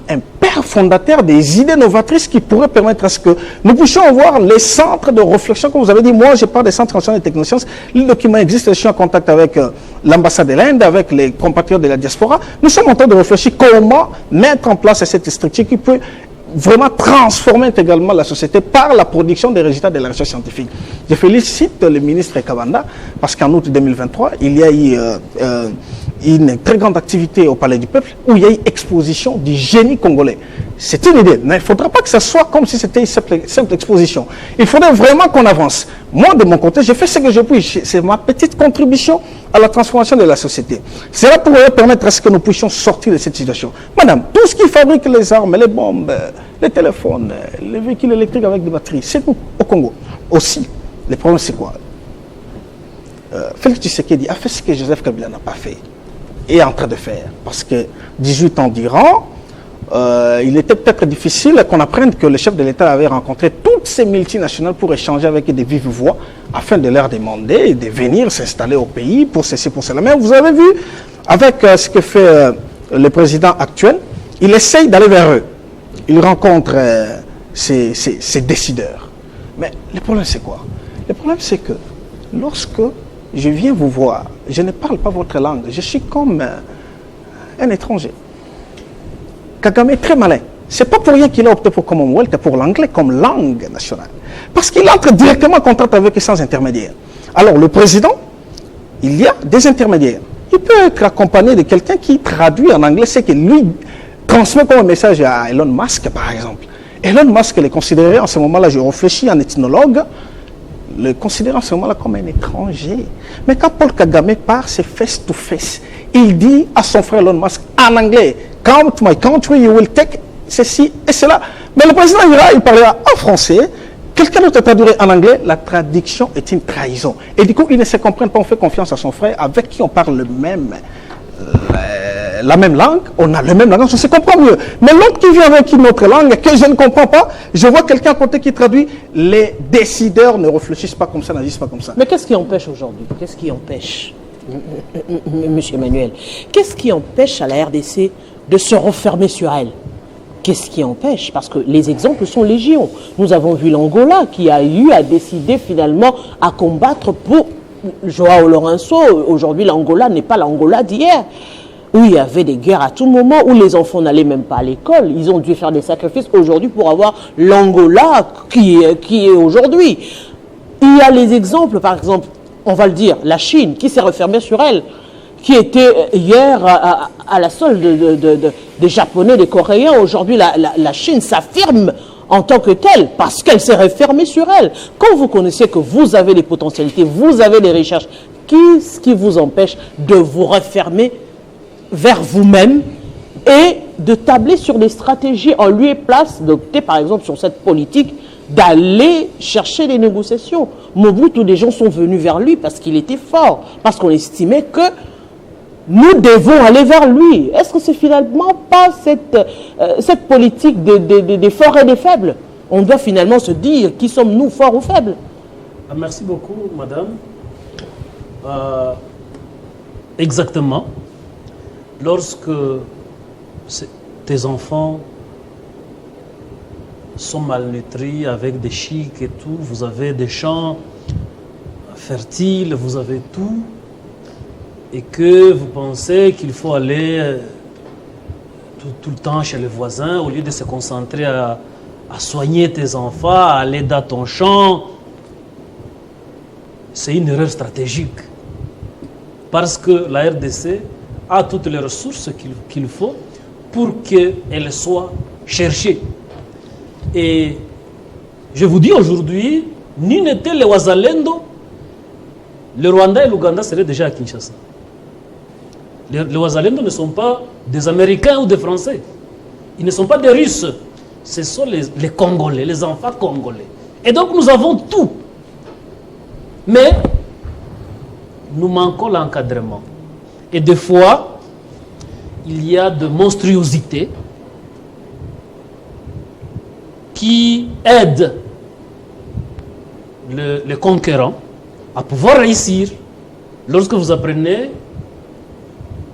un père fondateur des idées novatrices qui pourraient permettre à ce que nous puissions avoir les centres de réflexion. Comme vous avez dit, moi je parle des centres nationaux de technosciences. Le document existe, je suis en contact avec l'ambassade de l'Inde, avec les compatriotes de la diaspora. Nous sommes en train de réfléchir comment mettre en place cette structure qui peut vraiment transformer intégralement la société par la production des résultats de la recherche scientifique. Je félicite le ministre Kabanda parce qu'en août 2023, il y a eu une très grande activité au Palais du Peuple où il y a eu exposition du génie congolais. C'est une idée, mais il ne faudra pas que ce soit comme si c'était une simple exposition. Il faudrait vraiment qu'on avance. Moi, de mon côté, je fais ce que je puis. C'est ma petite contribution à la transformation de la société. Cela pourrait permettre à ce que nous puissions sortir de cette situation. Madame, tout ce qui fabrique les armes, les bombes, les téléphones, les véhicules électriques avec des batteries, c'est nous, au Congo. Aussi, le problème, c'est quoi? Félix Tshisekedi a fait ce que Joseph Kabila n'a pas fait et est en train de faire. Parce que 18 ans durant, il était peut-être difficile qu'on apprenne que le chef de l'État avait rencontré toutes ces multinationales pour échanger avec des vives voix afin de leur demander de venir s'installer au pays pour ceci, pour cela. Mais vous avez vu, avec ce que fait le président actuel, il essaye d'aller vers eux. Il rencontre ces décideurs. Mais le problème, c'est quoi? Le problème, c'est que lorsque je viens vous voir, je ne parle pas votre langue, je suis comme un étranger. Kagame est très malin. C'est pas pour rien qu'il a opté pour Commonwealth, pour l'anglais comme langue nationale. Parce qu'il entre directement en contact avec eux sans intermédiaire. Alors le président, il y a des intermédiaires. Il peut être accompagné de quelqu'un qui traduit en anglais ce que lui transmet comme un message à Elon Musk, par exemple. Elon Musk le considérait en ce moment-là, je réfléchis en ethnologue, le considère en ce moment-là comme un étranger. Mais quand Paul Kagame part, c'est face to face. Il dit à son frère Elon Musk en anglais, "Come to my country, you will take ceci et cela." Mais le président ira, il parlera en français. Quelqu'un d'autre traduirait en anglais. La traduction est une trahison. Et du coup, ils ne se comprennent pas. On fait confiance à son frère avec qui on parle la même langue. On a le même langage, on se comprend mieux. Mais l'autre qui vient avec une autre langue que je ne comprends pas, je vois quelqu'un à côté qui traduit. Les décideurs ne réfléchissent pas comme ça, n'agissent pas comme ça. Mais qu'est-ce qui empêche aujourd'hui? Qu'est-ce qui empêche, Monsieur Emmanuel, qu'est-ce qui empêche à la RDC de se refermer sur elle? Qu'est-ce qui empêche? Parce que les exemples sont légion. Nous avons vu l'Angola qui a eu à décider finalement à combattre pour Joao Lourenço. Aujourd'hui, l'Angola n'est pas l'Angola d'hier, où il y avait des guerres à tout moment, où les enfants n'allaient même pas à l'école. Ils ont dû faire des sacrifices aujourd'hui pour avoir l'Angola qui est aujourd'hui. Il y a les exemples, par exemple, on va le dire, la Chine qui s'est refermée sur elle, qui était hier à la solde des Japonais, des Coréens. Aujourd'hui, la Chine s'affirme en tant que telle parce qu'elle s'est refermée sur elle. Quand vous connaissez que vous avez des potentialités, vous avez des recherches, qu'est-ce qui vous empêche de vous refermer vers vous-même et de tabler sur des stratégies en lieu et place, d'opter par exemple sur cette politique d'aller chercher des négociations? Mobutu, des gens sont venus vers lui parce qu'il était fort, parce qu'on estimait que nous devons aller vers lui. Est-ce que c'est finalement pas cette politique des forts et des faibles? On doit finalement se dire qui sommes-nous, forts ou faibles? Merci beaucoup, madame. Exactement. Lorsque tes enfants sont malnutris avec des chics et tout, vous avez des champs fertiles, vous avez tout, et que vous pensez qu'il faut aller tout le temps chez les voisins au lieu de se concentrer à soigner tes enfants, à aller dans ton champ, c'est une erreur stratégique. Parce que la RDC a toutes les ressources qu'il faut pour qu'elle soit cherchée. Et Je vous dis aujourd'hui, ni n'était le Wazalendo, le Rwanda et l'Ouganda seraient déjà à Kinshasa. Les Wazalendo ne sont pas des Américains ou des Français. Ils ne sont pas des Russes. Ce sont les Congolais, les enfants congolais. Et donc nous avons tout. Mais nous manquons l'encadrement. Et des fois, il y a de monstruosités qui aident les conquérants à pouvoir réussir lorsque vous apprenez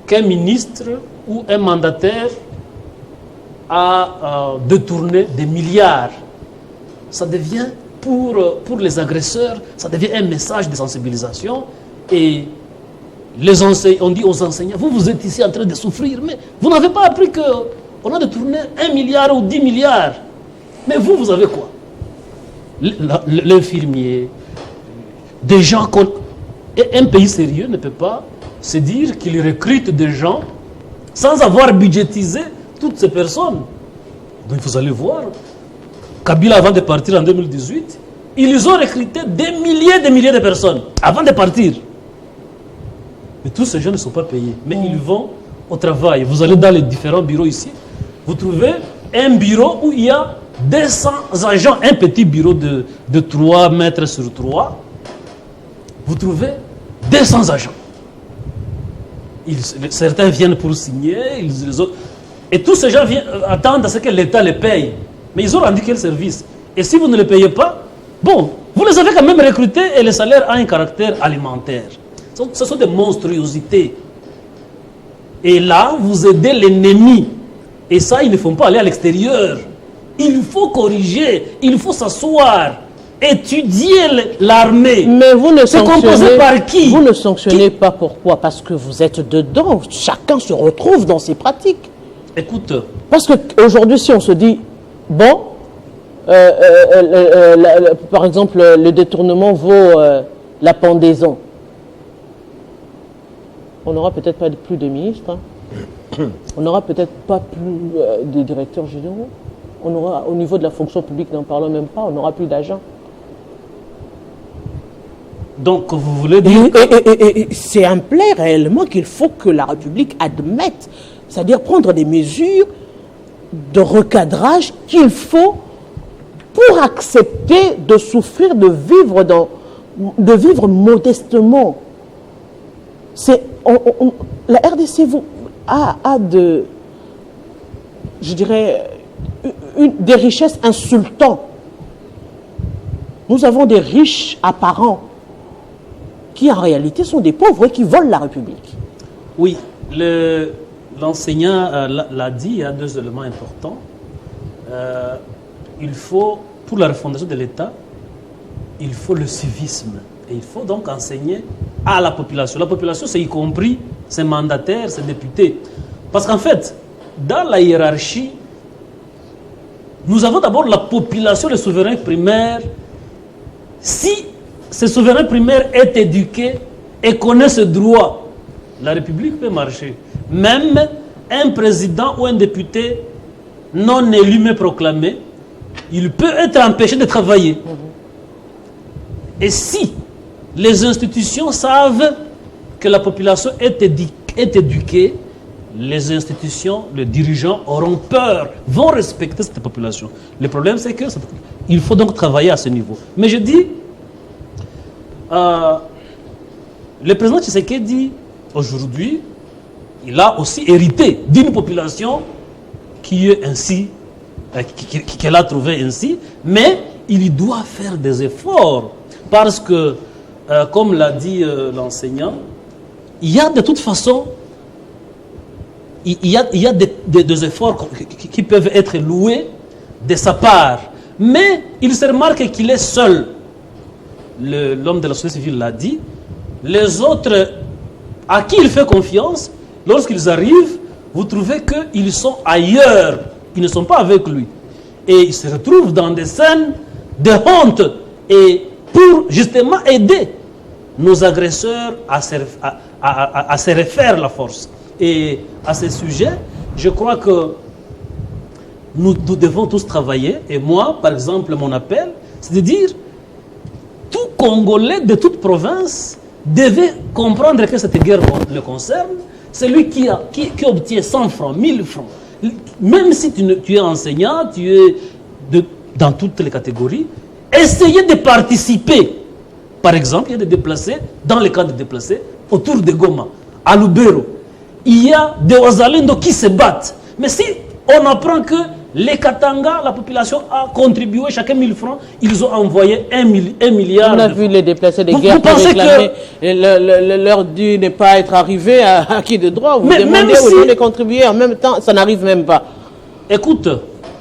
qu'un ministre ou un mandataire a détourné des milliards. Ça devient, pour les agresseurs, ça devient un message de sensibilisation. Et on dit aux enseignants, vous êtes ici en train de souffrir, mais vous n'avez pas appris qu'on a détourné 1 milliard ou 10 milliards. Mais vous avez quoi? L'infirmier, des gens... Et un pays sérieux ne peut pas se dire qu'il recrute des gens sans avoir budgétisé toutes ces personnes. Donc vous allez voir, Kabila, avant de partir en 2018, ils ont recruté des milliers de personnes avant de partir. Mais tous ces gens ne sont pas payés. Mais ils vont au travail. Vous allez dans les différents bureaux ici, vous trouvez un bureau où il y a 200 agents, un petit bureau de 3 mètres sur 3. Vous trouvez 200 agents. Certains viennent pour signer, les autres... Et tous ces gens attendent à ce que l'État les paye. Mais ils ont rendu quel service? Et si vous ne les payez pas, bon, vous les avez quand même recrutés et le salaire a un caractère alimentaire. Ce sont des monstruosités. Et là, vous aidez l'ennemi. Et ça, ils ne font pas aller à l'extérieur. Il faut corriger, il faut s'asseoir, étudier l'armée. Mais vous ne sanctionnez par qui? Vous ne sanctionnez pas, pourquoi? Parce que vous êtes dedans. Chacun se retrouve dans ces pratiques. Écoute. Parce qu'aujourd'hui, si on se dit, bon, par exemple, le détournement vaut la pendaison, on n'aura peut-être pas plus de ministres, hein. On n'aura peut-être pas plus de directeurs généraux, on aura, au niveau de la fonction publique, n'en parlons même pas, on n'aura plus d'agents. Donc, vous voulez dire... Et c'est un plaid réellement qu'il faut que la République admette, c'est-à-dire prendre des mesures de recadrage qu'il faut pour accepter de souffrir, de vivre modestement. La RDC a je dirais, des richesses insultantes. Nous avons des riches apparents qui en réalité sont des pauvres et qui volent la République. Oui, l'enseignant l'a dit, il y a 2 éléments importants. Il faut, pour la refondation de l'État, il faut le civisme. Et il faut donc enseigner à la population. La population, c'est y compris ses mandataires, ses députés. Parce qu'en fait, dans la hiérarchie, nous avons d'abord la population, les souverains primaires. Si ces souverains primaires est éduqué et connaît ses droits, la République peut marcher. Même un président ou un député non élu mais proclamé, il peut être empêché de travailler. Et si les institutions savent que la population est éduquée, les institutions, les dirigeants auront peur, vont respecter cette population. Le problème, c'est qu'il faut donc travailler à ce niveau. Mais je dis, le président Tshisekedi, aujourd'hui, il a aussi hérité d'une population qui est ainsi, qu'elle a trouvé ainsi, mais il doit faire des efforts. Parce que, comme l'a dit l'enseignant, il y a de toute façon, il y a des efforts qui peuvent être loués de sa part. Mais il se remarque qu'il est seul. L'homme de la société civile l'a dit. Les autres, à qui il fait confiance, lorsqu'ils arrivent, vous trouvez qu'ils sont ailleurs. Ils ne sont pas avec lui. Et ils se retrouvent dans des scènes de honte. Et pour justement aider nos agresseurs à se refaire la force. Et à ce sujet, je crois que nous devons tous travailler. Et moi, par exemple, mon appel, C'est-à-dire, tout Congolais de toute province devait comprendre que cette guerre le concerne. Celui qui obtient 100 francs, 1000 francs, même si tu es enseignant, tu es dans toutes les catégories, essayez de participer. Par exemple, il y a des déplacés, dans les cas de déplacés, autour de Goma, à Lubero, il y a des Wazalendo qui se battent. Mais si on apprend que les Katanga, la population a contribué, chacun 1000 francs, ils ont envoyé 1 milliard. On a vu les déplacés des guerres qui réclamaient leur dû n'est pas être arrivé à qui de droit. Vous demandez aux gens de contribuer en même temps, ça n'arrive même pas. Écoute,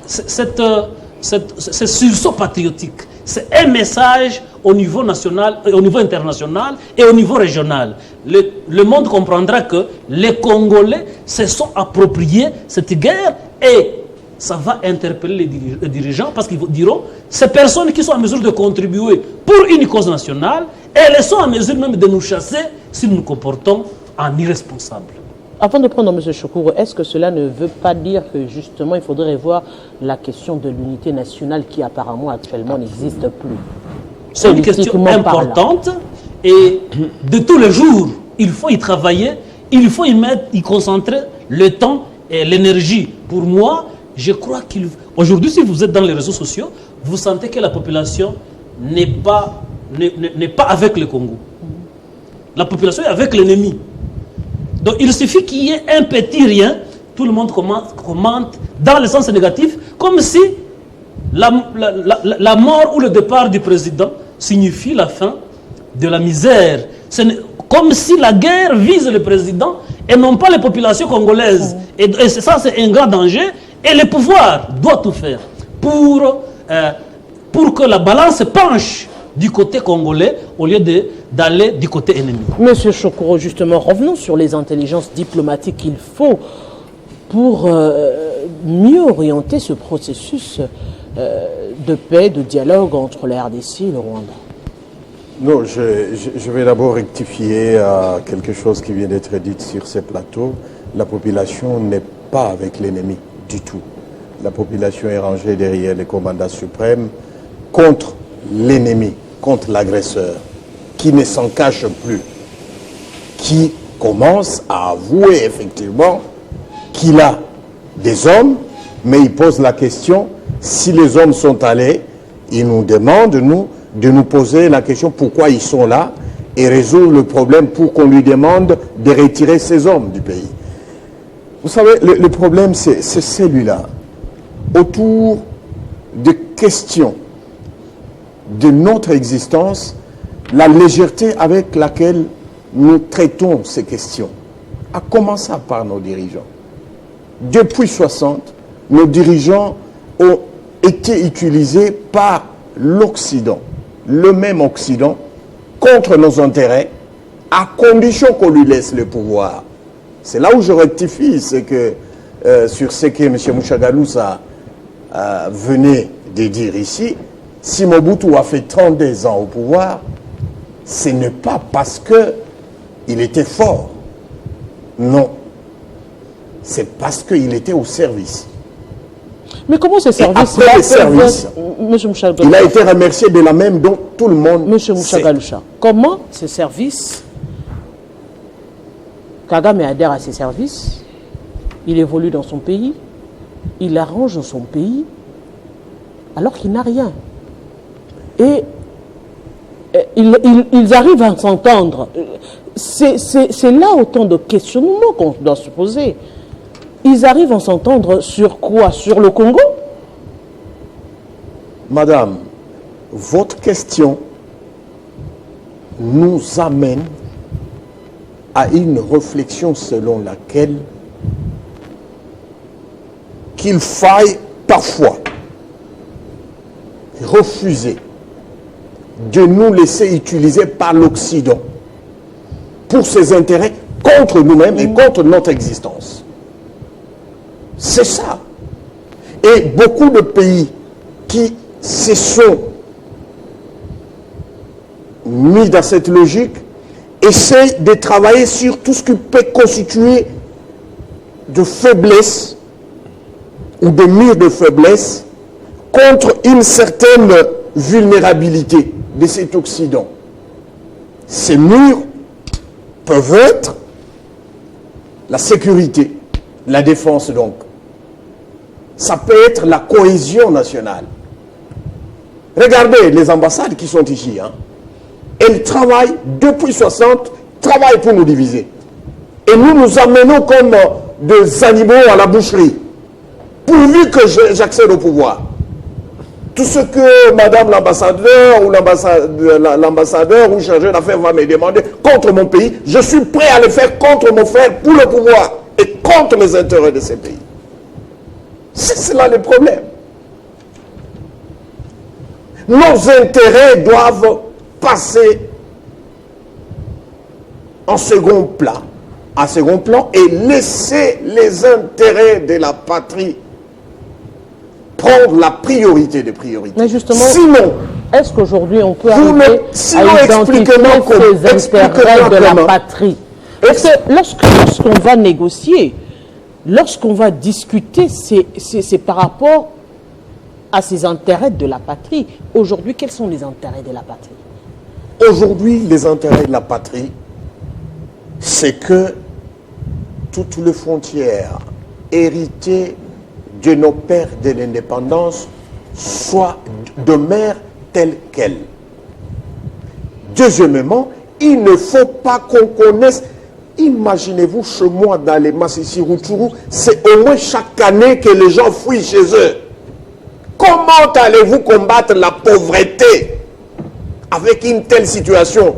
ce sursaut patriotique, c'est un message au niveau national, au niveau international et au niveau régional. Le monde comprendra que les Congolais se sont appropriés cette guerre et ça va interpeller les dirigeants parce qu'ils diront ces personnes qui sont en mesure de contribuer pour une cause nationale, elles sont en mesure même de nous chasser si nous nous comportons en irresponsables. Avant de prendre M. Choukourou, est-ce que cela ne veut pas dire que justement il faudrait revoir la question de l'unité nationale qui apparemment actuellement n'existe plus? C'est une question importante et de tous les jours, il faut y travailler, il faut y concentrer le temps et l'énergie. Pour moi, je crois qu'aujourd'hui, si vous êtes dans les réseaux sociaux, vous sentez que la population n'est pas avec le Congo. La population est avec l'ennemi. Donc il suffit qu'il y ait un petit rien, tout le monde commente dans le sens négatif, comme si la mort ou le départ du président signifie la fin de la misère. Comme si la guerre vise le président et non pas les populations congolaises. Et ça, c'est un grand danger. Et le pouvoir doit tout faire pour que la balance penche du côté congolais au lieu d'aller du côté ennemi. Monsieur Choukourou, justement, revenons sur les intelligences diplomatiques qu'il faut pour mieux orienter ce processus de paix, de dialogue entre la RDC et le Rwanda. Non, je vais d'abord rectifier quelque chose qui vient d'être dit sur ces plateaux. La population n'est pas avec l'ennemi du tout. La population est rangée derrière les commandants suprêmes contre l'ennemi, contre l'agresseur, qui ne s'en cache plus, qui commence à avouer effectivement qu'il a des hommes, mais il pose la question, si les hommes sont allés, il nous demande, nous, de nous poser la question pourquoi ils sont là et résoudre le problème pour qu'on lui demande de retirer ces hommes du pays. Vous savez, le problème, c'est celui-là. Autour de questions de notre existence, la légèreté avec laquelle nous traitons ces questions, à commencer par nos dirigeants. Depuis 60, nos dirigeants ont été utilisés par l'Occident, le même Occident, contre nos intérêts, à condition qu'on lui laisse le pouvoir. C'est là où je rectifie, c'est que sur ce que M. Mouchagalousa venait de dire ici, si Mobutu a fait 32 ans au pouvoir, ce n'est pas parce qu'il était fort. Non. C'est parce qu'il était au service. Mais comment ce service après le service, il a été remercié de la même dont tout le monde Monsieur Mouchagaloucha, comment ce service, Kagame adhère à ces services, il évolue dans son pays, il arrange dans son pays, alors qu'il n'a rien. Et ils arrivent à s'entendre. C'est là autant de questionnements qu'on doit se poser. Ils arrivent à s'entendre sur quoi? Sur le Congo? Madame, votre question nous amène à une réflexion selon laquelle qu'il faille parfois refuser de nous laisser utiliser par l'Occident pour ses intérêts contre nous-mêmes et contre notre existence. C'est ça. Et beaucoup de pays qui se sont mis dans cette logique essaient de travailler sur tout ce qui peut constituer de faiblesse ou de murs de faiblesse contre une certaine vulnérabilité de cet Occident. Ces murs peuvent être la sécurité, la défense donc. Ça peut être la cohésion nationale. Regardez les ambassades qui sont ici. Elles travaillent depuis 60, travaillent pour nous diviser. Et nous nous amenons comme des animaux à la boucherie. Pourvu que j'accède au pouvoir. Tout ce que madame l'ambassadeur ou l'ambassadeur ou chargé d'affaires va me demander contre mon pays, je suis prêt à le faire contre mon frère pour le pouvoir et contre les intérêts de ces pays. C'est là le problème. Nos intérêts doivent passer en second plan et laisser les intérêts de la patrie prendre la priorité des priorités. Mais justement, sinon, est-ce qu'aujourd'hui on peut arriver à identifier ces intérêts de la patrie? Parce que lorsqu'on va négocier, lorsqu'on va discuter, c'est par rapport à ces intérêts de la patrie. Aujourd'hui, quels sont les intérêts de la patrie? Aujourd'hui, les intérêts de la patrie, c'est que toutes les frontières héritées de nos pères de l'indépendance soient demeurent telles quelles. Deuxièmement, il ne faut pas qu'on connaisse. Imaginez-vous chez moi dans les Massissi Rutshuru, c'est au moins chaque année que les gens fuient chez eux. Comment allez-vous combattre la pauvreté avec une telle situation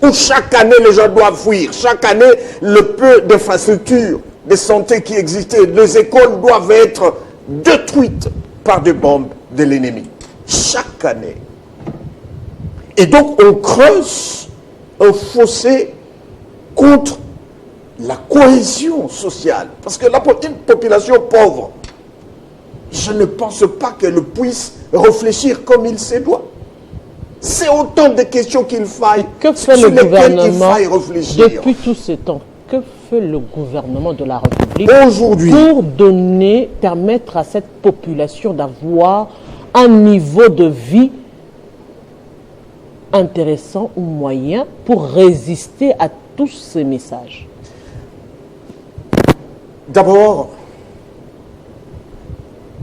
où chaque année les gens doivent fuir, chaque année le peu d'infrastructures de santé qui existaient, les écoles doivent être détruites par des bombes de l'ennemi. Chaque année. Et donc on creuse un fossé contre la cohésion sociale. Parce que une population pauvre, je ne pense pas qu'elle puisse réfléchir comme il se doit. C'est autant de questions qu'il faille, sur lesquelles il faille réfléchir. Depuis tous ces temps, que fait le gouvernement de la République aujourd'hui pour permettre à cette population d'avoir un niveau de vie intéressant ou moyen pour résister à tous ces messages? D'abord,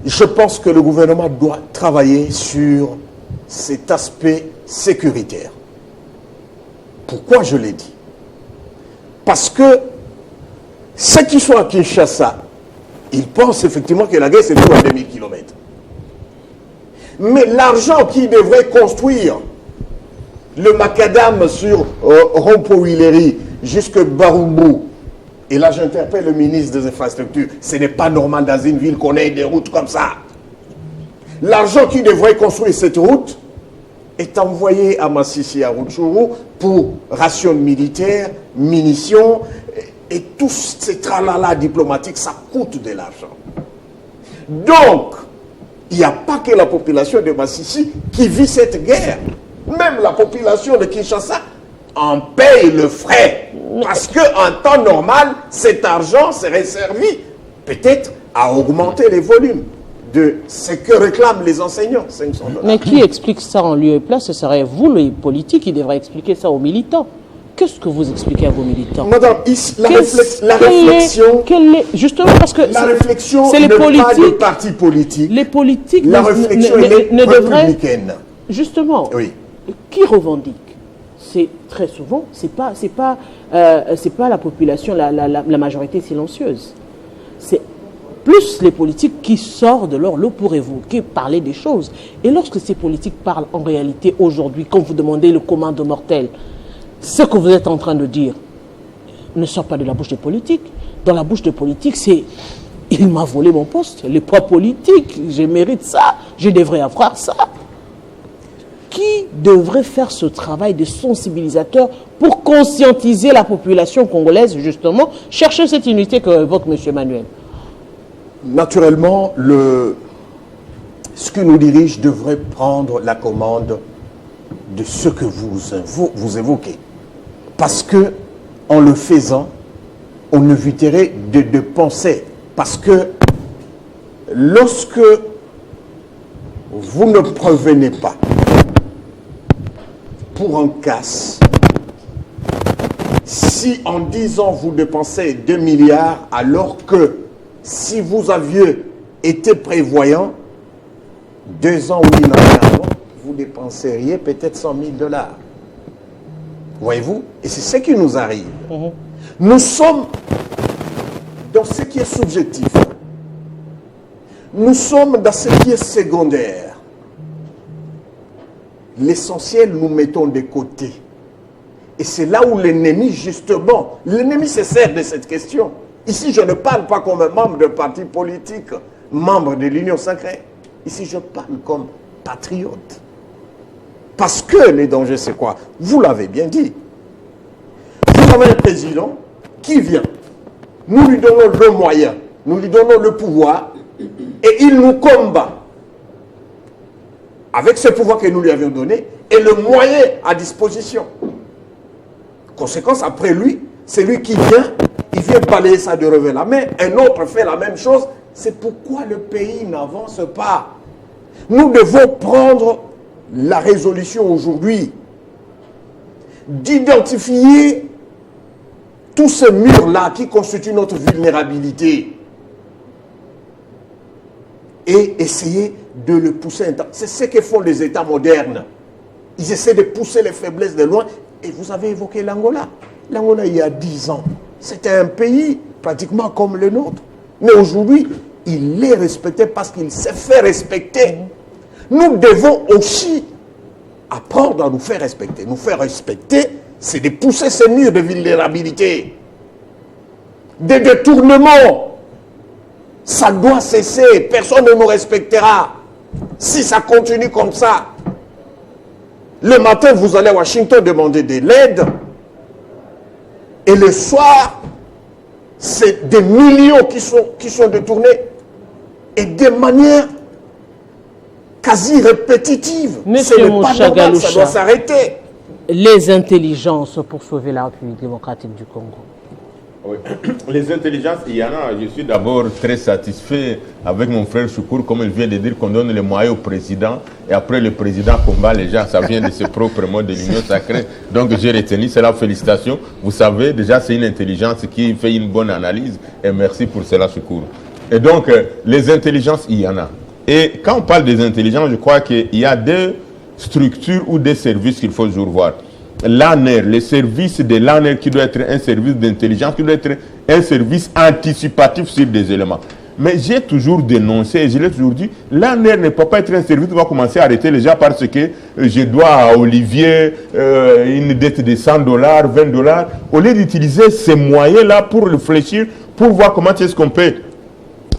je pense que le gouvernement doit travailler sur cet aspect sécuritaire. Pourquoi je l'ai dit? Parce que ceux qui sont à Kinshasa, ils pensent effectivement que la guerre c'est tout à 2000 km. Mais l'argent qui devrait construire le macadam sur Rompo-Willery jusque Barumbu, et là j'interpelle le ministre des Infrastructures, ce n'est pas normal dans une ville qu'on ait des routes comme ça. L'argent qui devrait construire cette route est envoyé à Massissi, à Rutshuru, pour rations militaires, munitions, et tous ces tralala diplomatiques, ça coûte de l'argent. Donc, il n'y a pas que la population de Massissi qui vit cette guerre. Même la population de Kinshasa en paye le frais. Parce qu'en temps normal, cet argent serait servi peut-être à augmenter les volumes de ce que réclament les enseignants. Mais qui explique ça en lieu et place? Ce serait vous, les politiques, qui devraient expliquer ça aux militants. Qu'est-ce que vous expliquez à vos militants? Madame, la réflexion... justement, parce que la réflexion c'est les politiques, pas des partis politiques. Les politiques la réflexion est républicaine. Justement, oui. Qui revendique? C'est très souvent, c'est pas la population, la majorité silencieuse. C'est plus les politiques qui sortent de leur lot pour évoquer, parler des choses. Et lorsque ces politiques parlent en réalité aujourd'hui, quand vous demandez le commun de mortel, ce que vous êtes en train de dire ne sort pas de la bouche des politiques. Dans la bouche des politiques, c'est « il m'a volé mon poste, les poids politiques, je mérite ça, je devrais avoir ça ». Qui devrait faire ce travail de sensibilisateur pour conscientiser la population congolaise, justement, chercher cette unité que évoque M. Emmanuel? Naturellement, ce qui nous dirige devrait prendre la commande de ce que vous évoquez. Parce que, en le faisant, on éviterait de penser. Parce que lorsque vous ne prévenez pas pour un casse. Si en 10 ans vous dépensez 2 milliards, alors que si vous aviez été prévoyant, 2 ans ou 1 an avant, vous dépenseriez peut-être 100 000 $. Voyez-vous? Et c'est ce qui nous arrive. Nous sommes dans ce qui est subjectif. Nous sommes dans ce qui est secondaire. L'essentiel, nous mettons de côté. Et c'est là où l'ennemi, justement, l'ennemi se sert de cette question. Ici, je ne parle pas comme membre de parti politique, membre de l'Union sacrée. Ici, je parle comme patriote. Parce que les dangers, c'est quoi? Vous l'avez bien dit. Vous avez un président qui vient. Nous lui donnons le moyen, nous lui donnons le pouvoir, et il nous combat. Avec ce pouvoir que nous lui avions donné, et le moyen à disposition. Conséquence, après lui, c'est lui qui vient, il vient balayer ça de revers la main, un autre fait la même chose. C'est pourquoi le pays n'avance pas. Nous devons prendre la résolution aujourd'hui d'identifier tous ces murs-là qui constituent notre vulnérabilité et essayer de le pousser. C'est ce que font les États modernes. Ils essaient de pousser les faiblesses de loin. Et vous avez évoqué l'Angola. L'Angola, il y a 10 ans, c'était un pays pratiquement comme le nôtre. Mais aujourd'hui, il est respecté parce qu'il s'est fait respecter. Nous devons aussi apprendre à nous faire respecter. Nous faire respecter, c'est de pousser ces murs de vulnérabilité. Des détournements. Ça doit cesser. Personne ne nous respectera. Si ça continue comme ça, le matin, vous allez à Washington demander de l'aide. Et le soir, c'est des millions qui sont détournés. Et de manière quasi répétitive. Monsieur Mouchagaloucha, ça doit s'arrêter. Les intelligences pour sauver la République démocratique du Congo. Oui. Les intelligences, il y en a. Je suis d'abord très satisfait avec mon frère Choukour, comme il vient de dire, qu'on donne les moyens au président et après le président combat les gens. Ça vient de ses propres mots de l'Union sacrée. Donc j'ai retenu cela. Félicitations. Vous savez, déjà, c'est une intelligence qui fait une bonne analyse et merci pour cela, Choukour. Et donc, les intelligences, il y en a. Et quand on parle des intelligences, je crois qu'il y a deux structures ou des services qu'il faut toujours voir. L'ANER, le service de l'ANER qui doit être un service d'intelligence, qui doit être un service anticipatif sur des éléments. Mais j'ai toujours dénoncé, et je l'ai toujours dit, l'ANER ne peut pas être un service qui va commencer à arrêter les gens parce que je dois à Olivier une dette de $100, $20. Au lieu d'utiliser ces moyens-là pour réfléchir, pour voir comment est-ce qu'on peut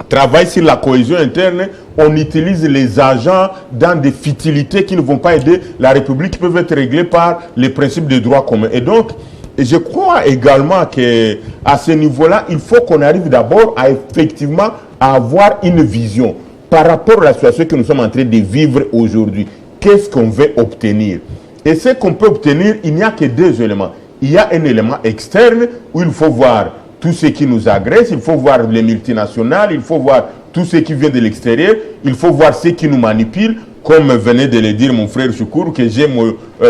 travailler sur la cohésion interne, on utilise les agents dans des futilités qui ne vont pas aider la République, qui peuvent être réglées par les principes de droit commun. Et donc, je crois également qu'à ce niveau-là, il faut qu'on arrive d'abord à effectivement avoir une vision par rapport à la situation que nous sommes en train de vivre aujourd'hui. Qu'est-ce qu'on veut obtenir? Et ce qu'on peut obtenir, il n'y a que deux éléments. Il y a un élément externe où il faut voir tout ce qui nous agresse, il faut voir les multinationales, il faut voir tout ce qui vient de l'extérieur, il faut voir ce qui nous manipule, comme venait de le dire mon frère Choukour, que j'aime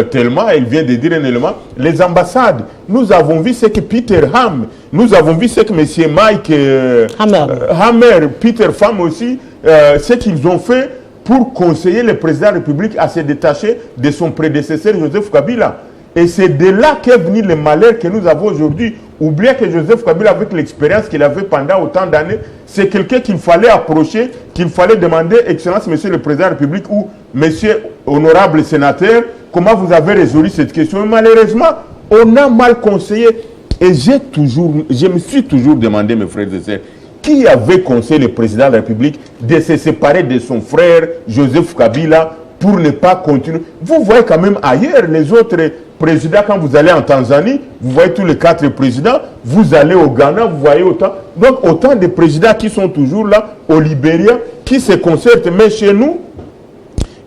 tellement, il vient de dire un élément, les ambassades. Nous avons vu ce que Peter Ham, nous avons vu ce que M. Mike Hammer, Peter Pham aussi, ce qu'ils ont fait pour conseiller le président de la République à se détacher de son prédécesseur Joseph Kabila. Et c'est de là qu'est venu le malheur que nous avons aujourd'hui. Oubliez que Joseph Kabila, avec l'expérience qu'il avait pendant autant d'années, c'est quelqu'un qu'il fallait approcher, qu'il fallait demander, Excellence, Monsieur le Président de la République ou Monsieur honorable sénateur, comment vous avez résolu cette question. Et malheureusement, on a mal conseillé. Et je me suis toujours demandé, mes frères et sœurs, qui avait conseillé le Président de la République de se séparer de son frère Joseph Kabila pour ne pas continuer. Vous voyez quand même ailleurs les autres présidents, quand vous allez en Tanzanie, vous voyez tous les 4 présidents, vous allez au Ghana, vous voyez autant. Donc autant de présidents qui sont toujours là, au Libéria, qui se concertent. Mais chez nous,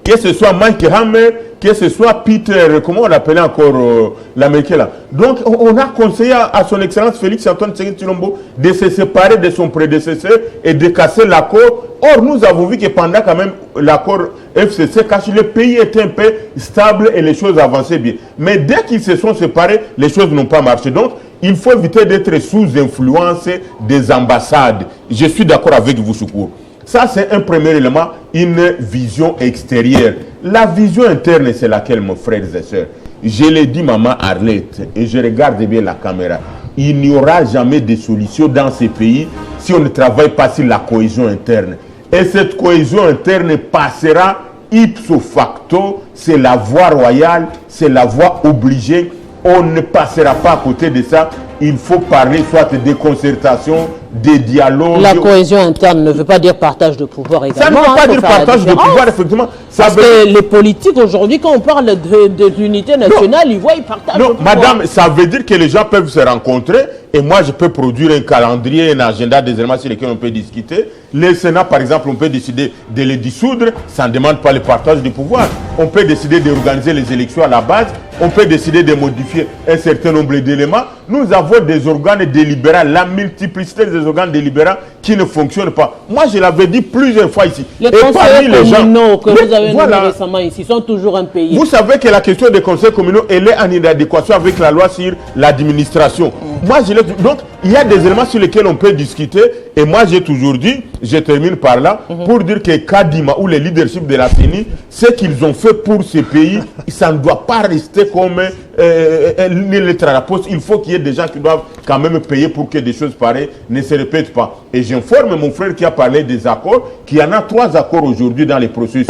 que ce soit Mike Hammer, que ce soit Peter, comment on l'appelait encore l'Américain là. Donc on a conseillé à son Excellence Félix-Antoine Tshisekedi Tshilombo de se séparer de son prédécesseur et de casser l'accord. Or nous avons vu que pendant quand même l'accord FCC, le pays était un peu stable et les choses avançaient bien. Mais dès qu'ils se sont séparés, les choses n'ont pas marché. Donc il faut éviter d'être sous influence des ambassades. Je suis d'accord avec vous, Soukour. Ça, c'est un premier élément, une vision extérieure. La vision interne, c'est laquelle, mon frère et sœurs? Je l'ai dit, maman Arlette, et je regarde bien la caméra. Il n'y aura jamais de solution dans ces pays si on ne travaille pas sur la cohésion interne. Et cette cohésion interne passera ipso facto, c'est la voie royale, c'est la voie obligée. On ne passera pas à côté de ça. Il faut parler soit des concertations, des dialogues. La cohésion interne ne veut pas dire partage de pouvoir également. Ça ne veut pas dire partage de pouvoir, effectivement. Parce que les politiques aujourd'hui, quand on parle de l'unité nationale, ils voient, ils partagent non, le pouvoir. madame, ça veut dire que les gens peuvent se rencontrer et moi je peux produire un calendrier, un agenda des éléments sur lesquels on peut discuter. Le Sénat, par exemple, on peut décider de les dissoudre, ça ne demande pas le partage du pouvoir. On peut décider d'organiser les élections à la base, on peut décider de modifier un certain nombre d'éléments. Nous avons des organes délibérants, la multiplicité des organes délibérants qui ne fonctionnent pas. Moi, je l'avais dit plusieurs fois ici. Les conseils communaux que vous avez nommés récemment ici sont toujours impayés. Vous savez que la question des conseils communaux, elle est en inadéquation avec la loi sur l'administration. Moi, je l'ai dit. Donc, il y a des éléments sur lesquels on peut discuter. Et moi, j'ai toujours dit, je termine par là, pour dire que Kadima ou le leadership de la CENI, ce qu'ils ont fait pour ces pays, ça ne doit pas rester comme une lettre à la poste. Il faut qu'il y ait des gens qui doivent quand même payer pour que des choses pareilles ne se répètent pas. Et j'informe mon frère qui a parlé des accords, qu'il y en a 3 accords aujourd'hui dans les processus.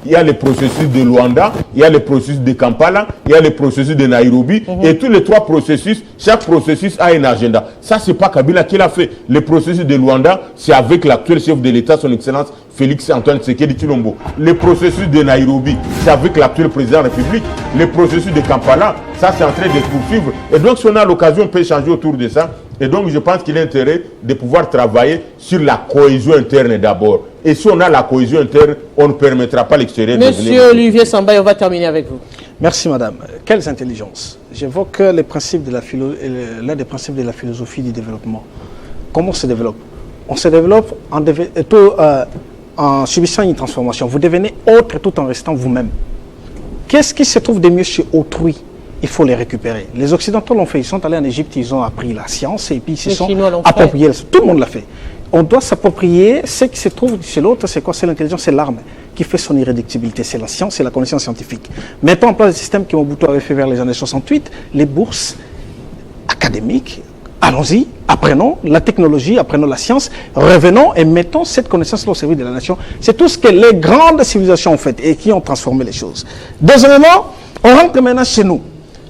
Il y a le processus de Luanda, il y a le processus de Kampala, il y a le processus de Nairobi. Et tous les 3 processus, chaque processus a un agenda. Ça, c'est pas Kabila qui l'a fait. Le processus de Luanda, c'est avec l'actuel chef de l'État, son Excellence Félix-Antoine Tshisekedi Tshilombo. Le processus de Nairobi, c'est avec l'actuel président de la République. Le processus de Kampala, ça, c'est en train de poursuivre. Et donc, si on a l'occasion, on peut échanger autour de ça. Et donc, je pense qu'il y a intérêt de pouvoir travailler sur la cohésion interne d'abord. Et si on a la cohésion interne, on ne permettra pas l'extérieur de venir. Monsieur Olivier Sambay, on va terminer avec vous. Merci, madame. Quelles intelligences. J'évoque l'un des principes de la philosophie du développement. Comment on se développe? On se développe en subissant une transformation. Vous devenez autre tout en restant vous-même. Qu'est-ce qui se trouve de mieux chez autrui? Il faut les récupérer. Les Occidentaux l'ont fait. Ils sont allés en Égypte, ils ont appris la science et puis ils se sont appropriés. Tout le monde l'a fait. On doit s'approprier ce qui se trouve chez l'autre. C'est quoi? C'est l'intelligence, c'est l'arme qui fait son irréductibilité. C'est la science, c'est la connaissance scientifique. Mettons en place le système que Mobutu avait fait vers les années 68, les bourses académiques. Allons-y, apprenons la technologie, apprenons la science, revenons et mettons cette connaissance au service de la nation. C'est tout ce que les grandes civilisations ont fait et qui ont transformé les choses. Deuxièmement, on rentre maintenant chez nous.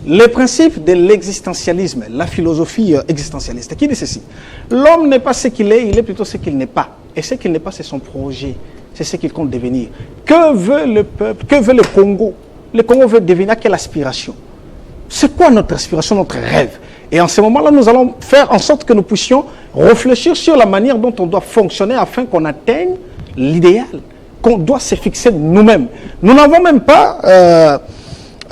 Les principes de l'existentialisme, la philosophie existentialiste, qui dit ceci? L'homme n'est pas ce qu'il est, il est plutôt ce qu'il n'est pas. Et ce qu'il n'est pas, c'est son projet, c'est ce qu'il compte devenir. Que veut le peuple? Que veut le Congo? Le Congo veut devenir quelle aspiration? C'est quoi notre aspiration, notre rêve? Et en ce moment-là, nous allons faire en sorte que nous puissions réfléchir sur la manière dont on doit fonctionner afin qu'on atteigne l'idéal, qu'on doit se fixer nous-mêmes. Nous n'avons même pas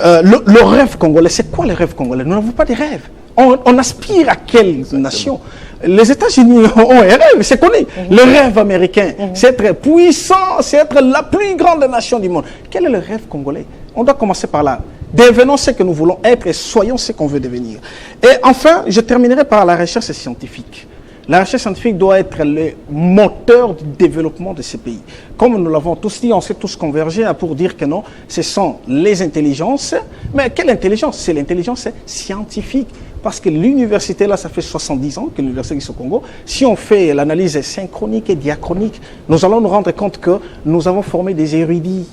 le rêve congolais. C'est quoi le rêve congolais? Nous n'avons pas de rêve. On aspire à quelle nation? Les États-Unis ont un rêve, c'est connu. Le rêve américain, c'est être puissant, c'est être la plus grande nation du monde. Quel est le rêve congolais? On doit commencer par là. Devenons ce que nous voulons être et soyons ce qu'on veut devenir. Et enfin, je terminerai par la recherche scientifique. La recherche scientifique doit être le moteur du développement de ces pays. Comme nous l'avons tous dit, on s'est tous convergés pour dire que non, ce sont les intelligences. Mais quelle intelligence? C'est l'intelligence scientifique. Parce que l'université, là, ça fait 70 ans que l'université du Congo. Si on fait l'analyse synchronique et diachronique, nous allons nous rendre compte que nous avons formé des érudits,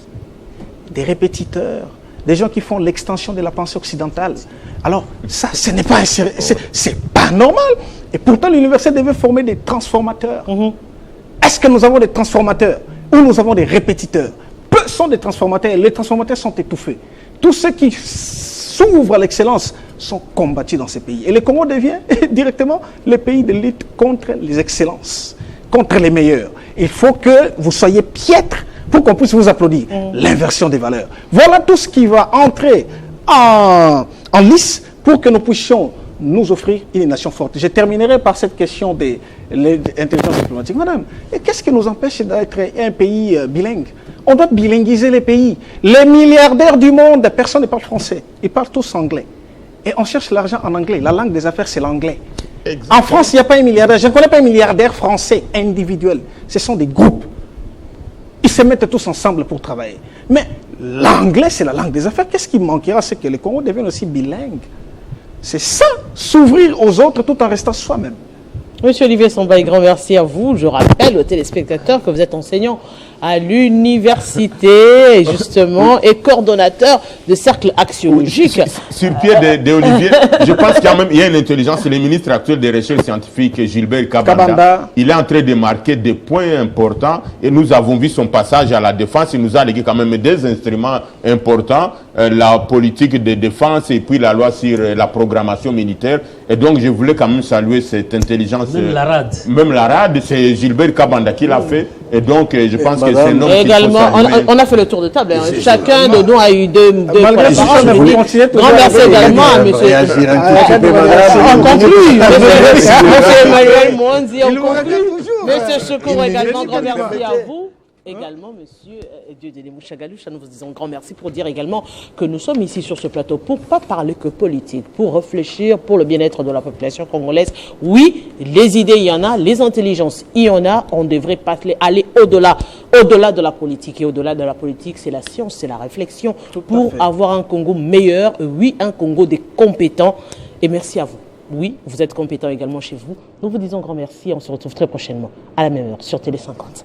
des répétiteurs, des gens qui font l'extension de la pensée occidentale. Alors, ça, ce n'est pas, c'est pas normal. Et pourtant, l'université devait former des transformateurs. Est-ce que nous avons des transformateurs ou nous avons des répétiteurs? Peu sont des transformateurs. Les transformateurs sont étouffés. Tous ceux qui s'ouvrent à l'excellence sont combattus dans ces pays. Et le Congo devient directement le pays de lutte contre les excellences, contre les meilleurs. Il faut que vous soyez piètres pour qu'on puisse vous applaudir. L'inversion des valeurs. Voilà tout ce qui va entrer en lice pour que nous puissions nous offrir une nation forte. Je terminerai par cette question de l'intelligence diplomatique. Madame, et qu'est-ce qui nous empêche d'être un pays bilingue? On doit bilinguiser les pays. Les milliardaires du monde, personne ne parle français. Ils parlent tous anglais. Et on cherche l'argent en anglais. La langue des affaires, c'est l'anglais. En France, il n'y a pas un milliardaire. Je ne connais pas un milliardaire français individuel. Ce sont des groupes. Ils se mettent tous ensemble pour travailler. Mais l'anglais, c'est la langue des affaires. Qu'est-ce qui manquera? C'est que le Congo devienne aussi bilingue. C'est ça, s'ouvrir aux autres tout en restant soi-même. Monsieur Olivier Sambaï, grand merci à vous. Je rappelle aux téléspectateurs que vous êtes enseignant à l'université, justement, et coordonnateur de cercle axiologique. Sur pied d'Olivier, je pense qu'il y a une intelligence. Le ministre actuel des recherches scientifiques, Gilbert Kabanda, il est en train de marquer des points importants et nous avons vu son passage à la défense. Il nous a légué quand même des instruments importants, la politique de défense et puis la loi sur la programmation militaire. Et donc, je voulais quand même saluer cette intelligence. Même la RAD. Même la RAD, c'est Gilbert Kabanda qui l'a fait. Et donc, je pense que c'est un homme également, on a fait le tour de table. Hein. Chacun de nous a eu deux points de parole. Grand merci également à M. On conclut. M. Emmanuel Mwanzi, on conclut. M. Secours également, grand merci à vous. Également, monsieur Dieudonné Mouchagaloucha, nous vous disons grand merci pour dire également que nous sommes ici sur ce plateau pour ne pas parler que politique, pour réfléchir pour le bien-être de la population congolaise. Oui, les idées, il y en a, les intelligences, il y en a, on devrait pas aller au-delà de la politique. Et au-delà de la politique, c'est la science, c'est la réflexion pour avoir un Congo meilleur, oui, un Congo des compétents. Et merci à vous. Oui, vous êtes compétents également chez vous. Nous vous disons grand merci et on se retrouve très prochainement à la même heure sur Télé 50.